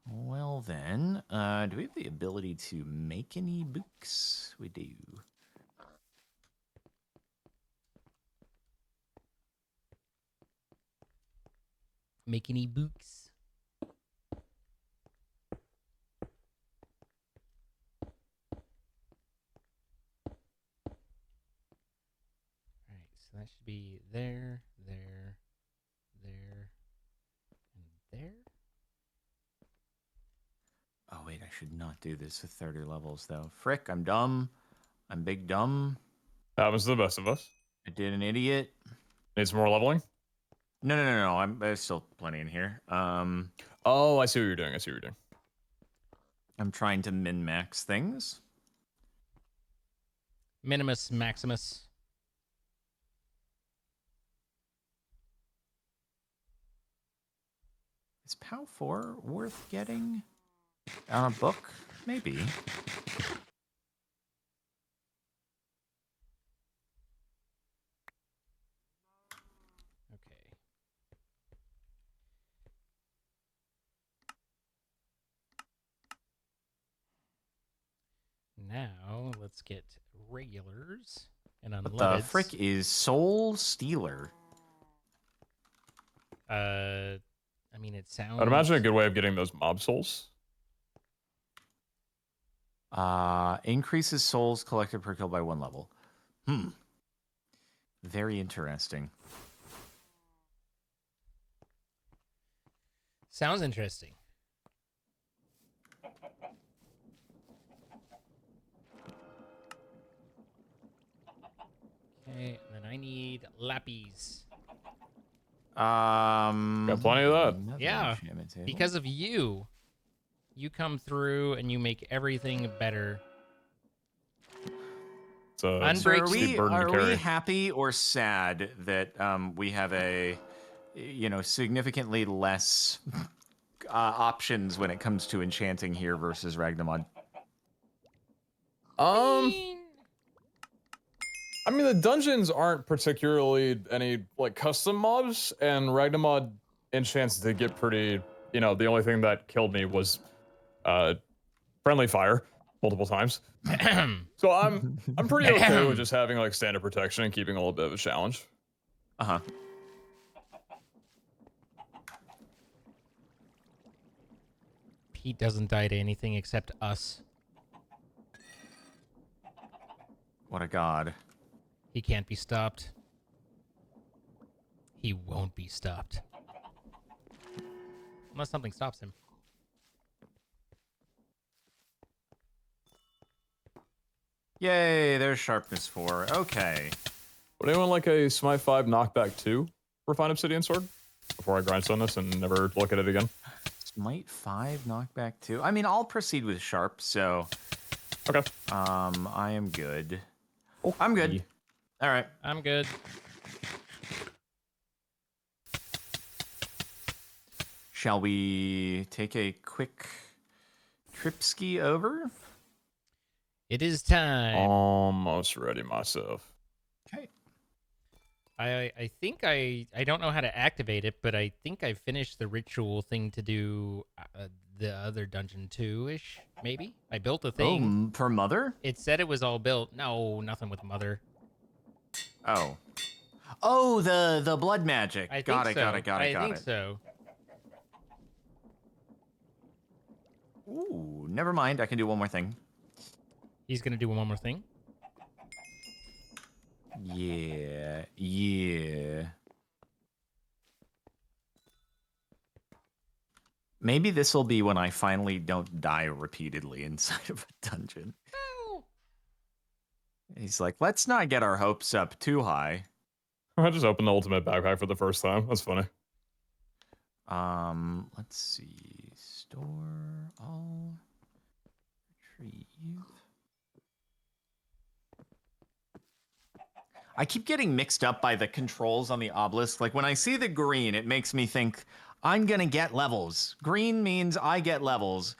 Well then, do we have the ability to make any books? We do. Make any books? Alright, so that should be there, there, there, and there. Oh wait, I should not do this with 30 levels though. Frick, I'm dumb. I'm big dumb. Happens to the best of us. I did an idiot. Need some more leveling? No. There's still plenty in here. Oh, I see what you're doing. I'm trying to min-max things. Minimus Maximus. Is POW 4 worth getting on a book? Maybe. Okay. Now let's get regulars and What unleadeds. the frick is Soul Stealer? I mean, it sounds. I'd imagine a good way of getting those mob souls. Increases souls collected per kill by 1 level. Very interesting. Sounds interesting. Okay, and then I need lapis. Got plenty of that. another Yeah, enchantment table. because of you. You come through and you make everything better. So Unbreak- So steep burden to are carry. we happy or sad that we have a significantly less options when it comes to enchanting here versus Ragnamod? I mean, the dungeons aren't particularly any like custom mobs, and Ragnamod enchants did get pretty. You know, the only thing that killed me was friendly fire multiple times. So I'm pretty okay with just having like standard protection and keeping a little bit of a challenge. Uh-huh. Pete doesn't die to anything except us. What a god. He can't be stopped. He won't be stopped. Unless something stops him. Yay, there's sharpness 4. Okay. Would anyone like a Smite 5 knockback 2 refined obsidian sword before I grindstone this and never look at it again? Smite 5, knockback 2. I mean, I'll proceed with sharp, so Okay. I am good. I'm good. All right. I'm good. Shall we take a quick trip ski over? It is time. Almost ready myself. Okay. I think I don't know how to activate it, but I think I finished the ritual thing to do the other dungeon 2-ish, maybe? I built a thing. Oh, for Mother? It said it was all built. No, nothing with Mother. Oh. Oh, the blood magic. I Got think it, so. got it, got it, I got think it. so. Ooh, never mind. I can do one more thing. He's gonna do one more thing. Yeah, yeah. Maybe this will be when I finally don't die repeatedly inside of a dungeon. No. He's like, let's not get our hopes up too high. I just opened the ultimate backpack for the first time. That's funny. Let's see. Store all. Retrieve. I keep getting mixed up by the controls on the obelisk. Like when I see the green, it makes me think I'm gonna get levels. Green means I get levels,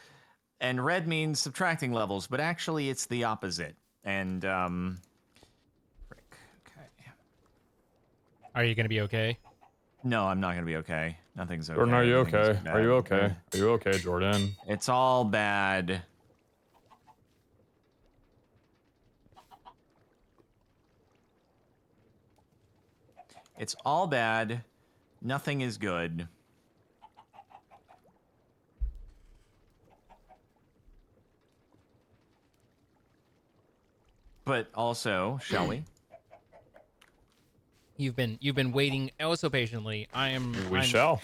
and red means subtracting levels, but actually it's the opposite. And frick. Okay. Are you gonna be okay? No, I'm not gonna be okay. Nothing's okay. Jordan, are you Everything's okay? Are you bad. okay? Are you okay, Jordan? It's all bad. It's all bad. Nothing is good. But also, shall we? You've been waiting oh so patiently. We shall.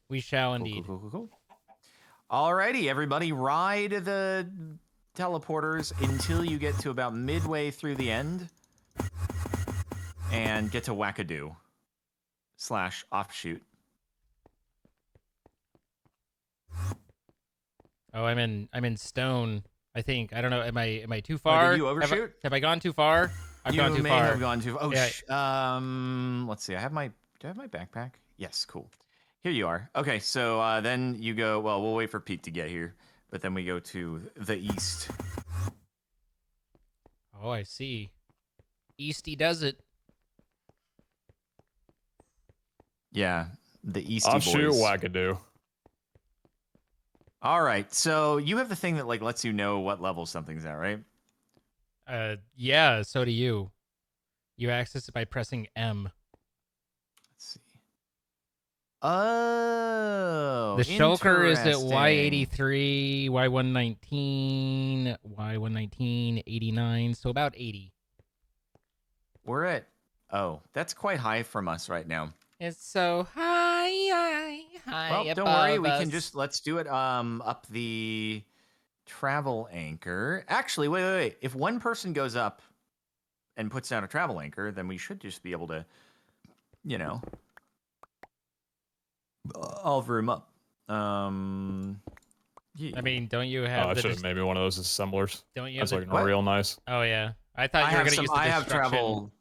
We shall Cool, indeed. cool. Alrighty, everybody, ride the teleporters until you get to about midway through the end, and get to Wackadoo / offshoot. Oh, I'm in stone. I think. I don't know. Am I too Oh, far? did you overshoot? Have I gone too far? I've gone too You may far. have gone too. Oh, Yeah. let's see. Do I have my backpack? Yes, cool. Here you are. Okay, so then you go. Well, we'll wait for Pete to get here, but then we go to the east. Oh, I see. Easty does it. Yeah, the easty Offshoot boys. Wackadoo. All right, so you have the thing that like lets you know what level something's at, right? Yeah, so do you. You access it by pressing M. Let's see. Oh, The shulker is at interesting. Y83, Y119, Y119, 89, so about 80. We're at. Oh, that's quite high from us right now. It's so high Well, above don't worry. We can us. just let's do it. Up the travel anchor. Actually, wait. If one person goes up and puts down a travel anchor, then we should just be able to, you know, hover him up. Yeah. I mean, don't you Oh, have I the should have made me one of those assemblers. don't you have That's the, looking What? real nice. Oh yeah. I thought you were going to use the I have destruction. travel.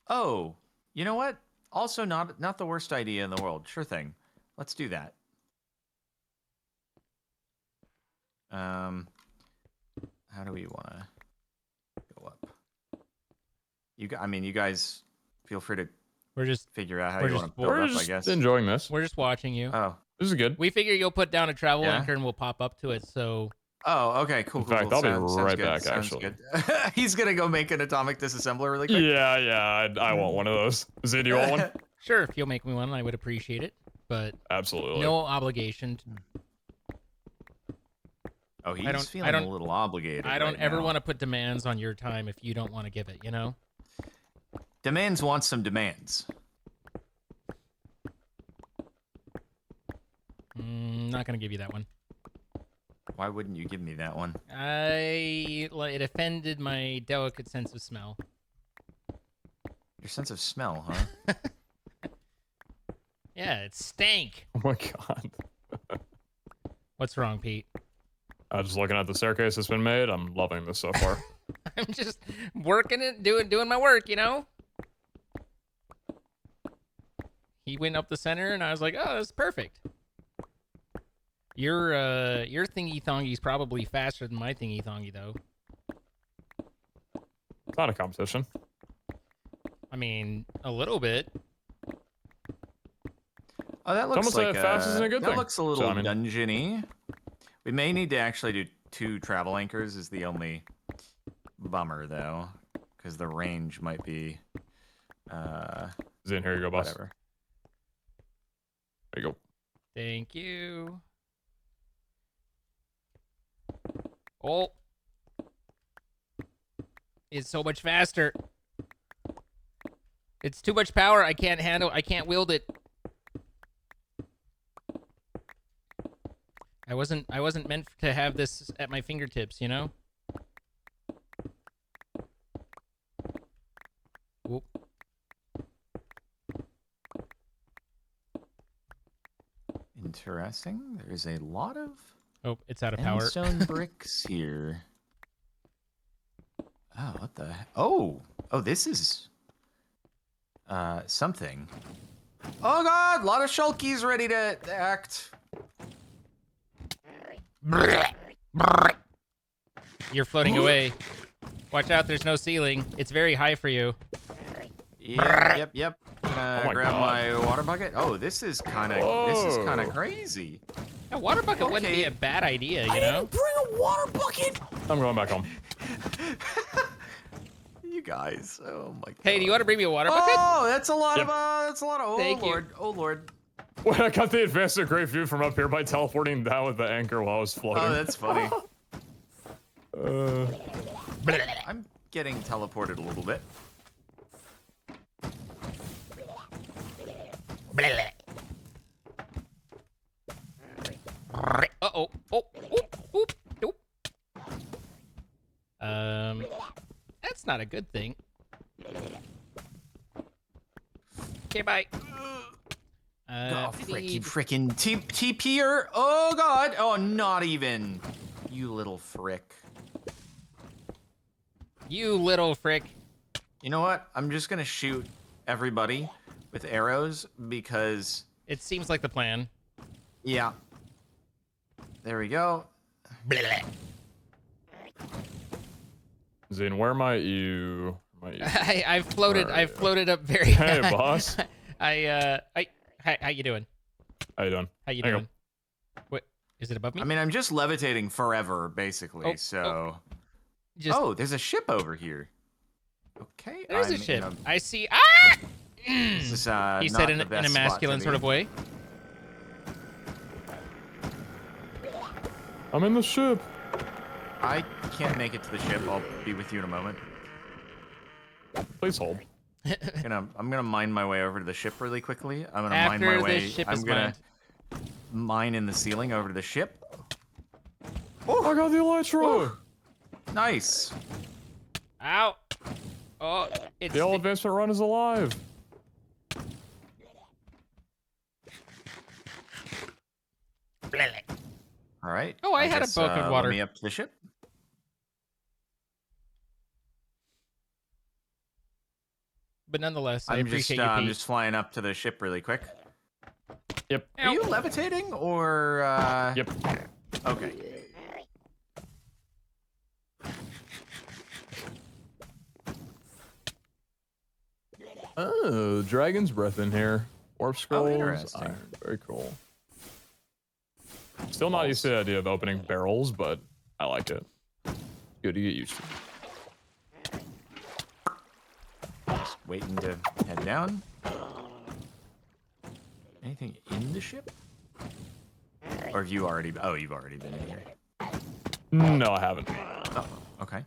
Oh, you know what? Also, not the worst idea in the world. Sure thing. Let's do that. How do we want to go up? You guys feel free to We're just figure out how We're you just- want to build We're up. I just guess. enjoying this. we're just watching you. Oh. This is good. We figure you'll put down a travel Yeah? anchor and we'll pop up to it. So Oh, okay, cool. In fact, cool. I'll be Sounds right good, back, sounds actually. good. He's gonna go make an atomic disassembler really quick. Yeah, I want one of those. Zay, do you want one? sure, if you'll make me one, I would appreciate it. But Absolutely. no obligation. Oh, he's I don't- feeling a little obligated. I don't right ever now. want to put demands on your time if you don't want to give it. You know. Demands want some demands. Not gonna give you that one. Why wouldn't you give me that one? It offended my delicate sense of smell. Your sense of smell, huh? Yeah, it stank. Oh my god. What's wrong, Pete? Just looking at the staircase that's been made, I'm loving this so far. I'm just working it, doing my work, you know. He went up the center, and I was like, "Oh, that's perfect." Your thingy thongy's probably faster than my thingy thongy, though. It's not a competition. I mean, a little bit. Oh, that looks almost like fast isn't a good that thing. looks a little So, I mean- dungeony. We may need to actually do 2 travel anchors. Is the only bummer though, because the range might be Zane, here you go, boss. whatever. There you go. Thank you. Oh, it's so much faster. It's too much power. I can't handle. I can't wield it. I wasn't meant to have this at my fingertips, you know? Whoop. Interesting. There's a lot of Oh, it's out of power. stone bricks here. Oh, what the? Oh, this is something. Oh God, a lot of shulkies ready to act. You're floating away. Watch out, there's no ceiling. It's very high for you. Yep. Gonna Oh my grab God. my water bucket. Oh, this is kind Whoa. of crazy. A water bucket wouldn't be Okay. a bad idea, you know? Bring a water bucket. I'm going back home. You guys, oh my God. Hey, do you want to bring me a water bucket? Oh, that's a lot Yep. Oh Thank you. Lord, oh Lord. Well, I got the advanced and great view from up here by teleporting down with the anchor while I was floating. Oh, that's funny. Uh, I'm getting teleported a little bit. Uh-oh. Oh, oop. That's not a good thing. Okay, bye. Oh, frick, you need- frickin' TP'er. Oh, God. Oh, not even. You little frick. You little frick. You know what? I'm just gonna shoot everybody with arrows because, It seems like the plan. yeah. There we go. Zane, where might you? I've floated. Where are I've you? floated up very Hey, high. boss. How you doing? How you doing? How you There you doing? What is it above me? I mean, I'm just levitating forever, basically. Oh, so, Just oh, there's a ship over here. Okay, there's I'm a ship. in I see. this is He not said in the a best spot to masculine be. sort of way. I'm in the ship. I can't make it to the ship. I'll be with you in a moment. Please hold. I'm gonna mine my way over to the ship really quickly. I'm gonna mine After my way. the ship I'm is gonna mined. mine in the ceiling over to the ship. I got the elytra. Nice. Ow! Oh, it's The old advancement run is alive. All right. Oh, I had a guess, bucket of water. Let me up to the ship. But nonetheless, I I'm appreciate just, you, I'm Pete. just flying up to the ship really quick. Yep. Are you levitating or? Yep. Okay. Oh, dragon's breath in here. Warp scrolls. interesting. Iron. Very cool. Still not used to the idea of opening barrels, but I like it. Good to get used to. Just waiting to head down. Anything in the ship? Or have you already? Oh, you've already been in here. No, I haven't. Oh, okay.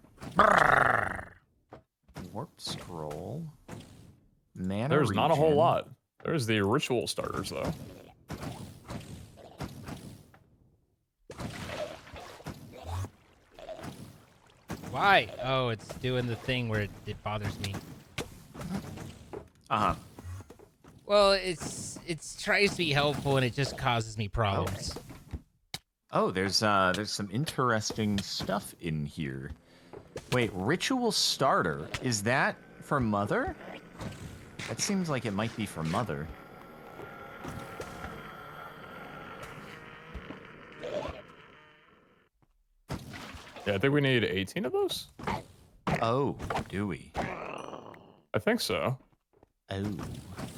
Warp scroll. Mana There's not a whole regen. lot. There's the ritual starters, though. Why? Oh, it's doing the thing where it bothers me. Uh-huh. Well, it tries to be helpful and it just causes me problems. Oh, there's some interesting stuff in here. Wait, ritual starter. Is that for Mother? That seems like it might be for Mother. Yeah, I think we need 18 of those. Oh, do we? I think so. Oh.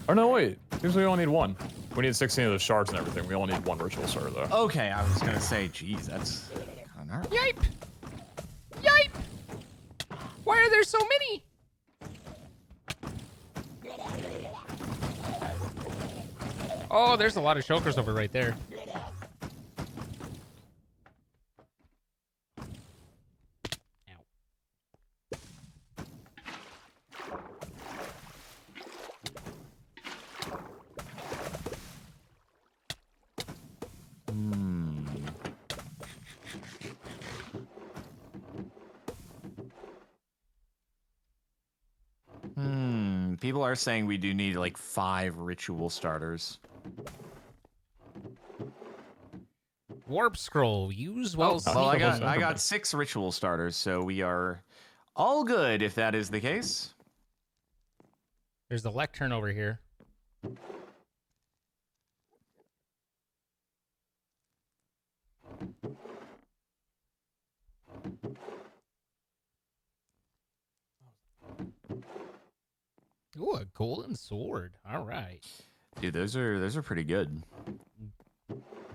Or no, wait. Seems we only need one. We need 16 of the shards and everything. We only need one ritual starter, though. Okay, I was gonna say, geez, that's kind of Yipe! Yipe! Why are there so many? Oh, there's a lot of shulkers over right there. Ow. People are saying we do need like 5 ritual starters. Warp scroll. Use well. Well, I Sneakable. got 6 ritual starters, so we are all good if that is the case. There's a lectern over here. Ooh, a golden sword. All right. Dude, those are pretty good.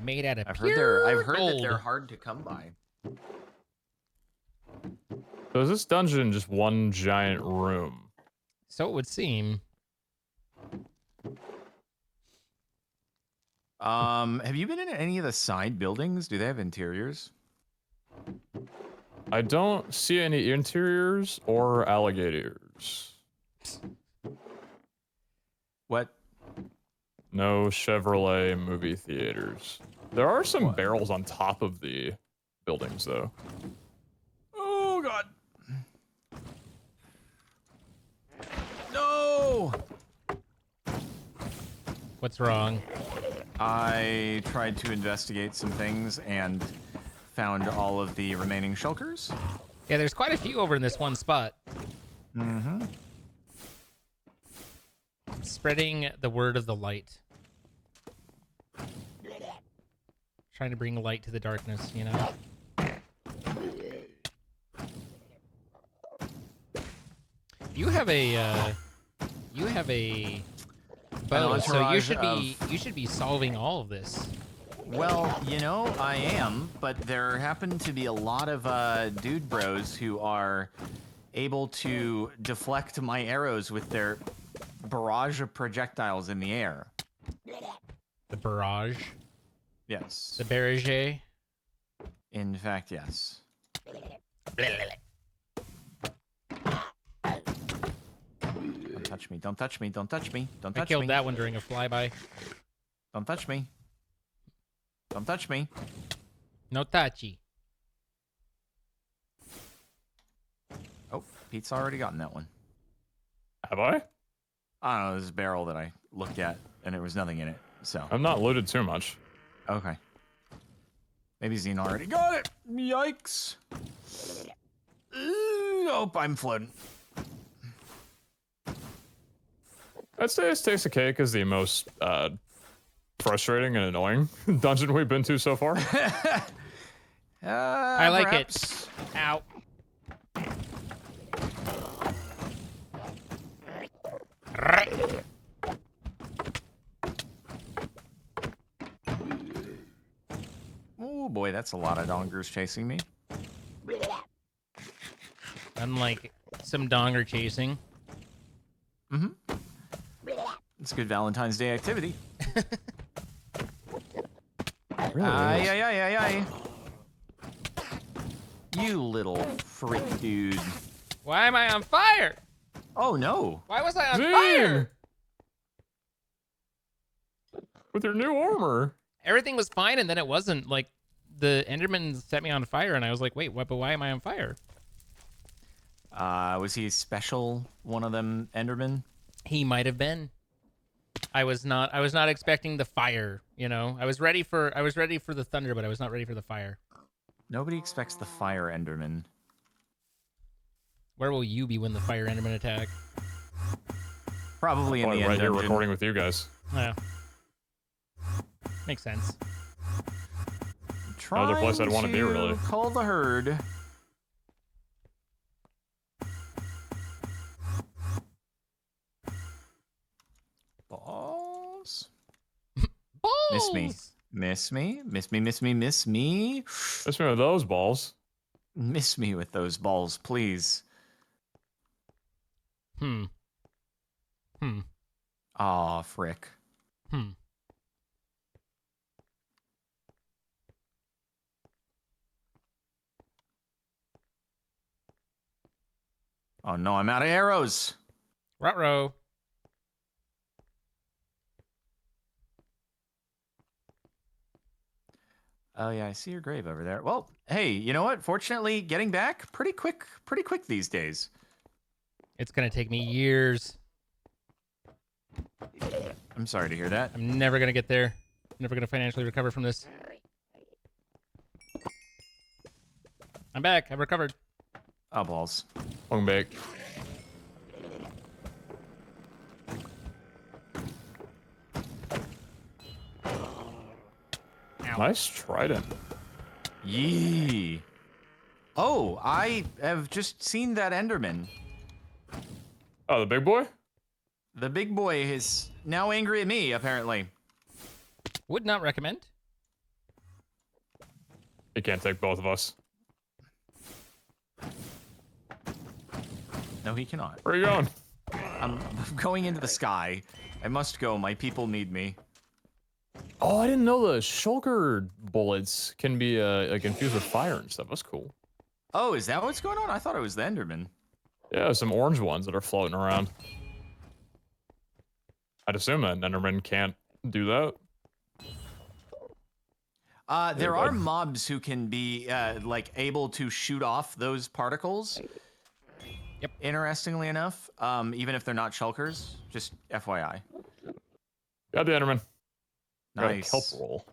Made out of I've pure heard that they're gold. hard to come by. So is this dungeon just one giant room? So it would seem. Have you been in any of the side buildings? Do they have interiors? I don't see any interiors or alligators. What? No Chevrolet movie theaters. There are some barrels on top of the buildings, though. Oh god. No. What's wrong? I tried to investigate some things and found all of the remaining shulkers. Yeah, there's quite a few over in this one spot. Mm-hmm. Spreading the word of the light. Trying to bring light to the darkness, you know? You have a bow, so you should be solving all of this. Well, you know, I am, but there happen to be a lot of dude bros who are able to deflect my arrows with their barrage of projectiles in the air. The barrage, Yes. the barrage. In fact, yes. Don't touch me. Don't touch me. Don't touch me. Don't I touch killed me. that one during a flyby. Don't touch me. Don't touch me. No touchy. Oh, Pete's already gotten that one. Have I? I don't know. This is a barrel that I looked at, and there was nothing in it. So, I've not looted too much. okay. Maybe Zine already got it. Yikes. Nope, I'm floating. I'd say it's Taste of Cake is the most frustrating and annoying dungeon we've been to so far. I like perhaps. it. Ow. Oh boy, that's a lot of dongers chasing me. Unlike some donger chasing. It's good Valentine's Day activity. Really Ay, is. ay, ay, ay, ay. You little freak dude. Why am I on fire? Oh no. Why was I on Zine! fire? With your new armor. Everything was fine, and then it wasn't. Like, the Enderman set me on fire, and I was like, wait, what? But why am I on fire? Was he special? One of them Endermen? He might have been. I was not expecting the fire, you know. I was ready for the thunder, but I was not ready for the fire. Nobody expects the fire Enderman. Where will you be when the fire Enderman attack? Probably in the Probably end right here dungeon. recording with you guys. Yeah. Makes sense. Another place I'd Trying wanna be, to really. Call the herd. Balls. Miss me. Balls! Miss me. Miss me. Miss me. Miss me. Miss me with those balls. Miss me with those balls, please. Hmm. Aw, frick. Oh no, I'm out of arrows. Ruh-roh. Oh yeah, I see your grave over there. Well, hey, you know what? Fortunately, getting back pretty quick these days. It's gonna take me years. I'm sorry to hear that. I'm never gonna get there. Never gonna financially recover from this. I'm back. I've recovered. Oh balls. Welcome back. Ow. Nice trident. Yee. Oh, I have just seen that Enderman. Oh, the big boy? The big boy is now angry at me, apparently. Would not recommend. He can't take both of us. No, he cannot. Where are you going? I'm going into the sky. I must go. My people need me. Oh, I didn't know the shulker bullets can be like infused with fire and stuff. That's cool. Oh, is that what's going on? I thought it was the Enderman. Yeah, some orange ones that are floating around. I'd assume that Enderman can't do that. There are bud. mobs who can be like able to shoot off those particles. Yep. Interestingly enough, even if they're not shulkers, just FYI. Got the Enderman. Got a Nice. kelp roll.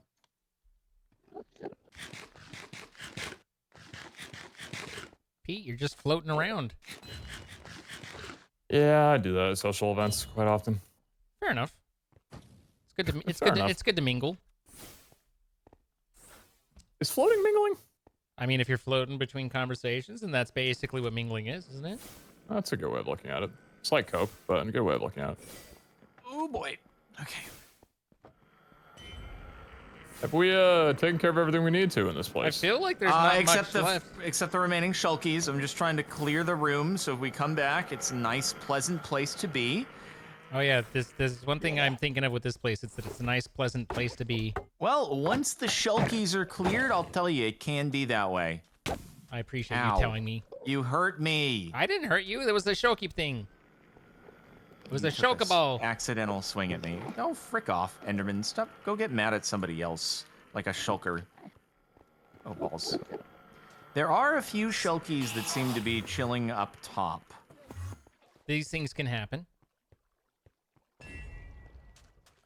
Pete, you're just floating around. Yeah, I do that at social events quite often. Fair enough. It's good to Fair enough. it's good to mingle. Is floating mingling? I mean, if you're floating between conversations, and that's basically what mingling is, isn't it? That's a good way of looking at it. It's like cope, but a good way of looking at it. Oh boy. Okay. Have we taken care of everything we need to in this I place? feel like there's not except much left. except the remaining shulkies. I'm just trying to clear the room so if we come back, it's a nice, pleasant place to be. Oh yeah, this is one thing I'm thinking of with this place. It's that it's a nice, pleasant place to be. Well, once the shulkies are cleared, I'll tell you, it can be that way. I appreciate Ow. you telling me. You hurt me. I didn't hurt you. There was the Shoki thing. It was You a took Shokaball. Accidental swing at me. Oh, frick off, Enderman. Stop. Go get mad at somebody else, like a shulker. Oh, balls. There are a few shulkies that seem to be chilling up top. These things can happen.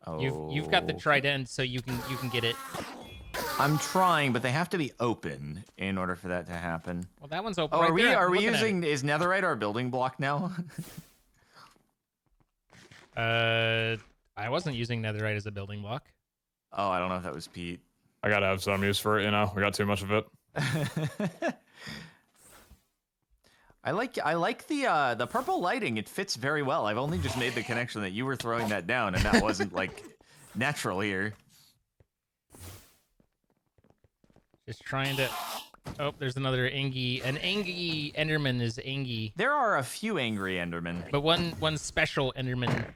Oh. You've got the trident, so you can get it. I'm trying, but they have to be open in order for that to happen. Well, that one's open. Oh, right there. are I'm we looking at using? Is netherite our building block now? it. I wasn't using netherite as a building block. Oh, I don't know if that was Pete. I gotta have some use for it, you know. We got too much of it. I like the purple lighting. It fits very well. I've only just made the connection that you were throwing that down, and that wasn't like natural here. Just trying to. Oh, there's another Angie. An Angie Enderman is Angie, There are a few angry Endermen. but one special Enderman.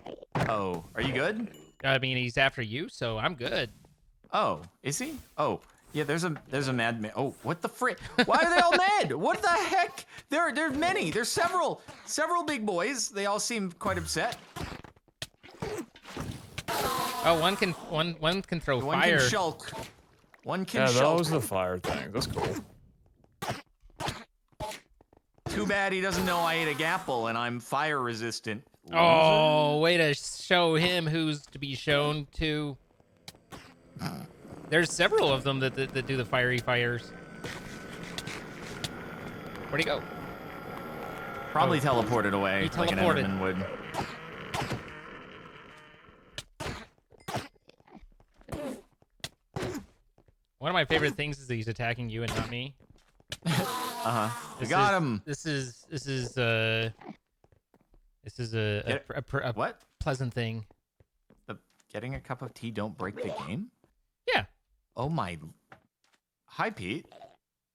Oh, are you good? I mean, he's after you, so I'm good. Oh, is he? Oh, yeah. There's a mad man. Oh, what the frick? Why are they all mad? What the heck? There's many. There's several big boys. They all seem quite upset. Oh, one can throw One fire. can shulk. One can Yeah, that shulk. was the fire thing. That's cool. Too bad he doesn't know I ate a gapple and I'm fire resistant. Oh, way to show him who's to be shown to. There's several of them that do the fiery fires. Where'd he go? Probably Oh. teleported away He like an teleported. Enderman would. One of my favorite things is that he's attacking you and not me. Uh-huh. We This got is- him. This is a What? pleasant thing. Getting a cup of tea don't break the game? Yeah. Oh my. Hi, Pete.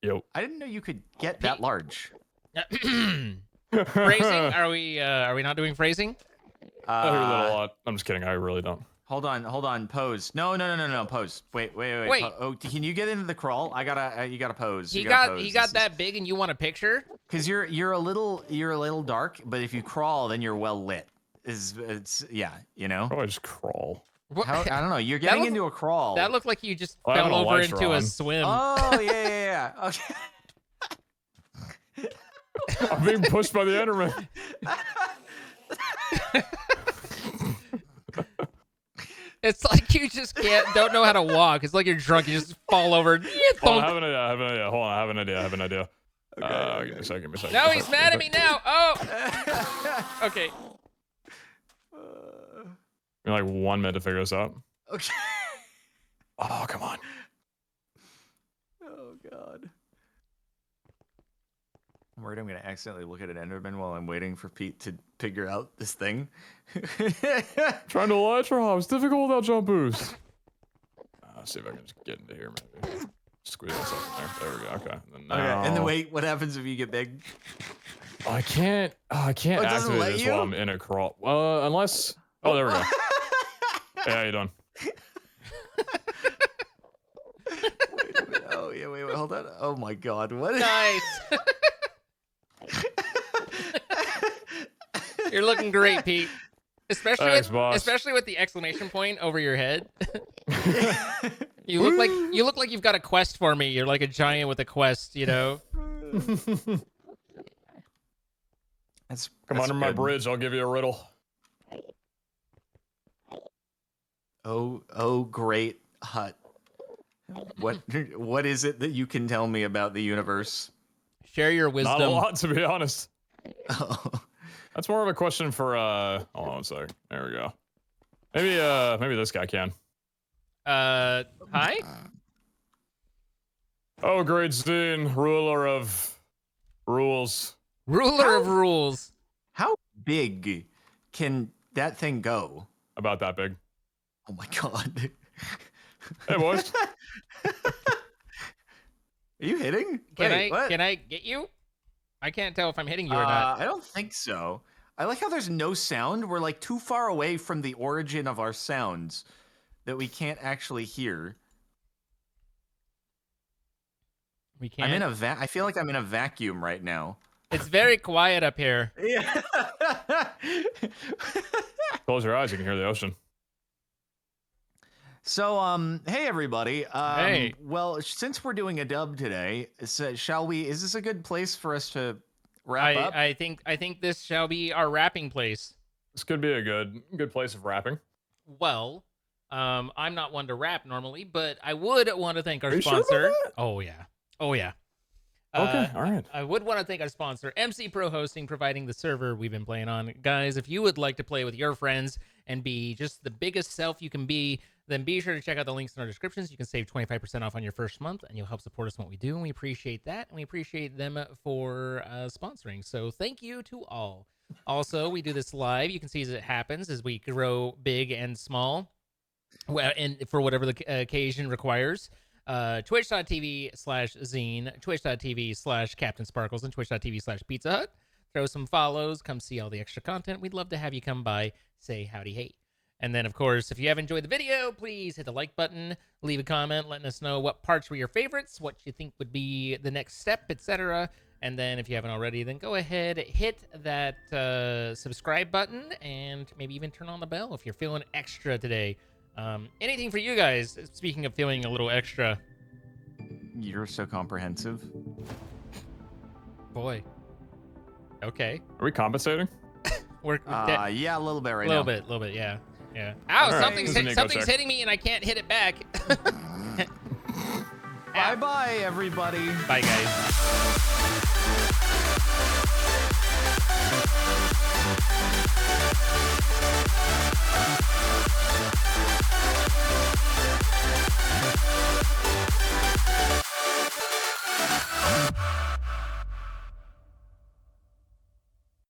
Yo. I didn't know you could get that large. Phrasing? Are we not doing phrasing? I hear that a lot. I'm just kidding. I really don't. Hold on. Pose. No. Pose. Wait. Wait. Oh, can you get into the crawl? I gotta. You gotta pose. He You gotta pose. got that big, and you want a picture? Because you're a little dark, but if you crawl, then you're well lit. It's yeah, you know. Probably just crawl. What- How, I don't know. You're getting look- into a crawl. That looked like you just Oh, I don't fell know, over lights are into a on. swim. Oh yeah. Okay. I'm being pushed by the Enderman. It's like you just don't know how to walk. It's like you're drunk. You just fall over. Hold on, I have an idea. Hold on, I have an idea. Give me a second. No, he's mad at me now. Oh. Okay. You're like 1 minute to figure this out. Okay. Oh, come on. Oh god. I'm worried I'm gonna accidentally look at an Enderman while I'm waiting for Pete to figure out this thing. Trying to Elytra. It's difficult without jump boost. See if I can just get into here, maybe. Squeeze myself in there. There we go. Okay. And then, Okay, and then wait, what happens if you get big? I can't. I can't Oh, it doesn't activate let this you? while I'm in a crawl. Unless. Oh, there we go. Yeah, how you done? Wait a minute. Oh yeah, wait, hold on. Oh my god, what? Nice. You're looking great, Pete. Thanks, boss. Especially with the exclamation point over your head. You look like you've got a quest for me. You're like a giant with a quest, you know. Come under my bridge. I'll give you a riddle. Oh, great hut. What is it that you can tell me about the universe? Share your wisdom. Not a lot, to be honest. Oh. That's more of a question for hold on a sec. There we go. Maybe this guy can. Hi? Oh, great Steen, ruler of rules. Ruler of rules. How big can that thing go? About that big. Oh my god. Hey, boys. Are you hitting? Can Wait, what? I get you? I can't tell if I'm hitting you or not. I don't think so. I like how there's no sound. We're like too far away from the origin of our sounds that we can't actually hear. We can't. I'm in a I feel like I'm in a vacuum right now. It's very quiet up here. Yeah. Close your eyes, you can hear the ocean. So, hey everybody. Hey. Well, since we're doing a dub today, shall we? Is this a good place for us to wrap up? I think this shall be our wrapping place. This could be a good place of rapping. Well, I'm not one to rap normally, but I would want to thank our Are you sure about sponsor. that? Oh yeah. Okay, all right. I would want to thank our sponsor, MC Pro Hosting, providing the server we've been playing on. Guys, if you would like to play with your friends and be just the biggest self you can be, then be sure to check out the links in our descriptions. You can save 25% off on your first month, and you'll help support us in what we do, and we appreciate that, and we appreciate them for sponsoring. So thank you to all. Also, we do this live. You can see as it happens as we grow big and small, and for whatever the occasion requires. Twitch.tv/Zine, Twitch.tv/Captain Sparkles, and Twitch.tv/Pizza Hut. Throw some follows, come see all the extra content. We'd love to have you come by, say howdy hey. And then, of course, if you have enjoyed the video, please hit the like button, leave a comment letting us know what parts were your favorites, what you think would be the next step, etc. And then if you haven't already, then go ahead, hit that subscribe button, and maybe even turn on the bell if you're feeling extra today. Anything for you guys, speaking of feeling a little extra. You're so comprehensive. Boy. Okay. Are we compensating? We're yeah, a little bit right a now. little bit, yeah. Ow, All right. something's This is an echo check. hitting me and I can't hit it back. Bye-bye, everybody. Bye, guys.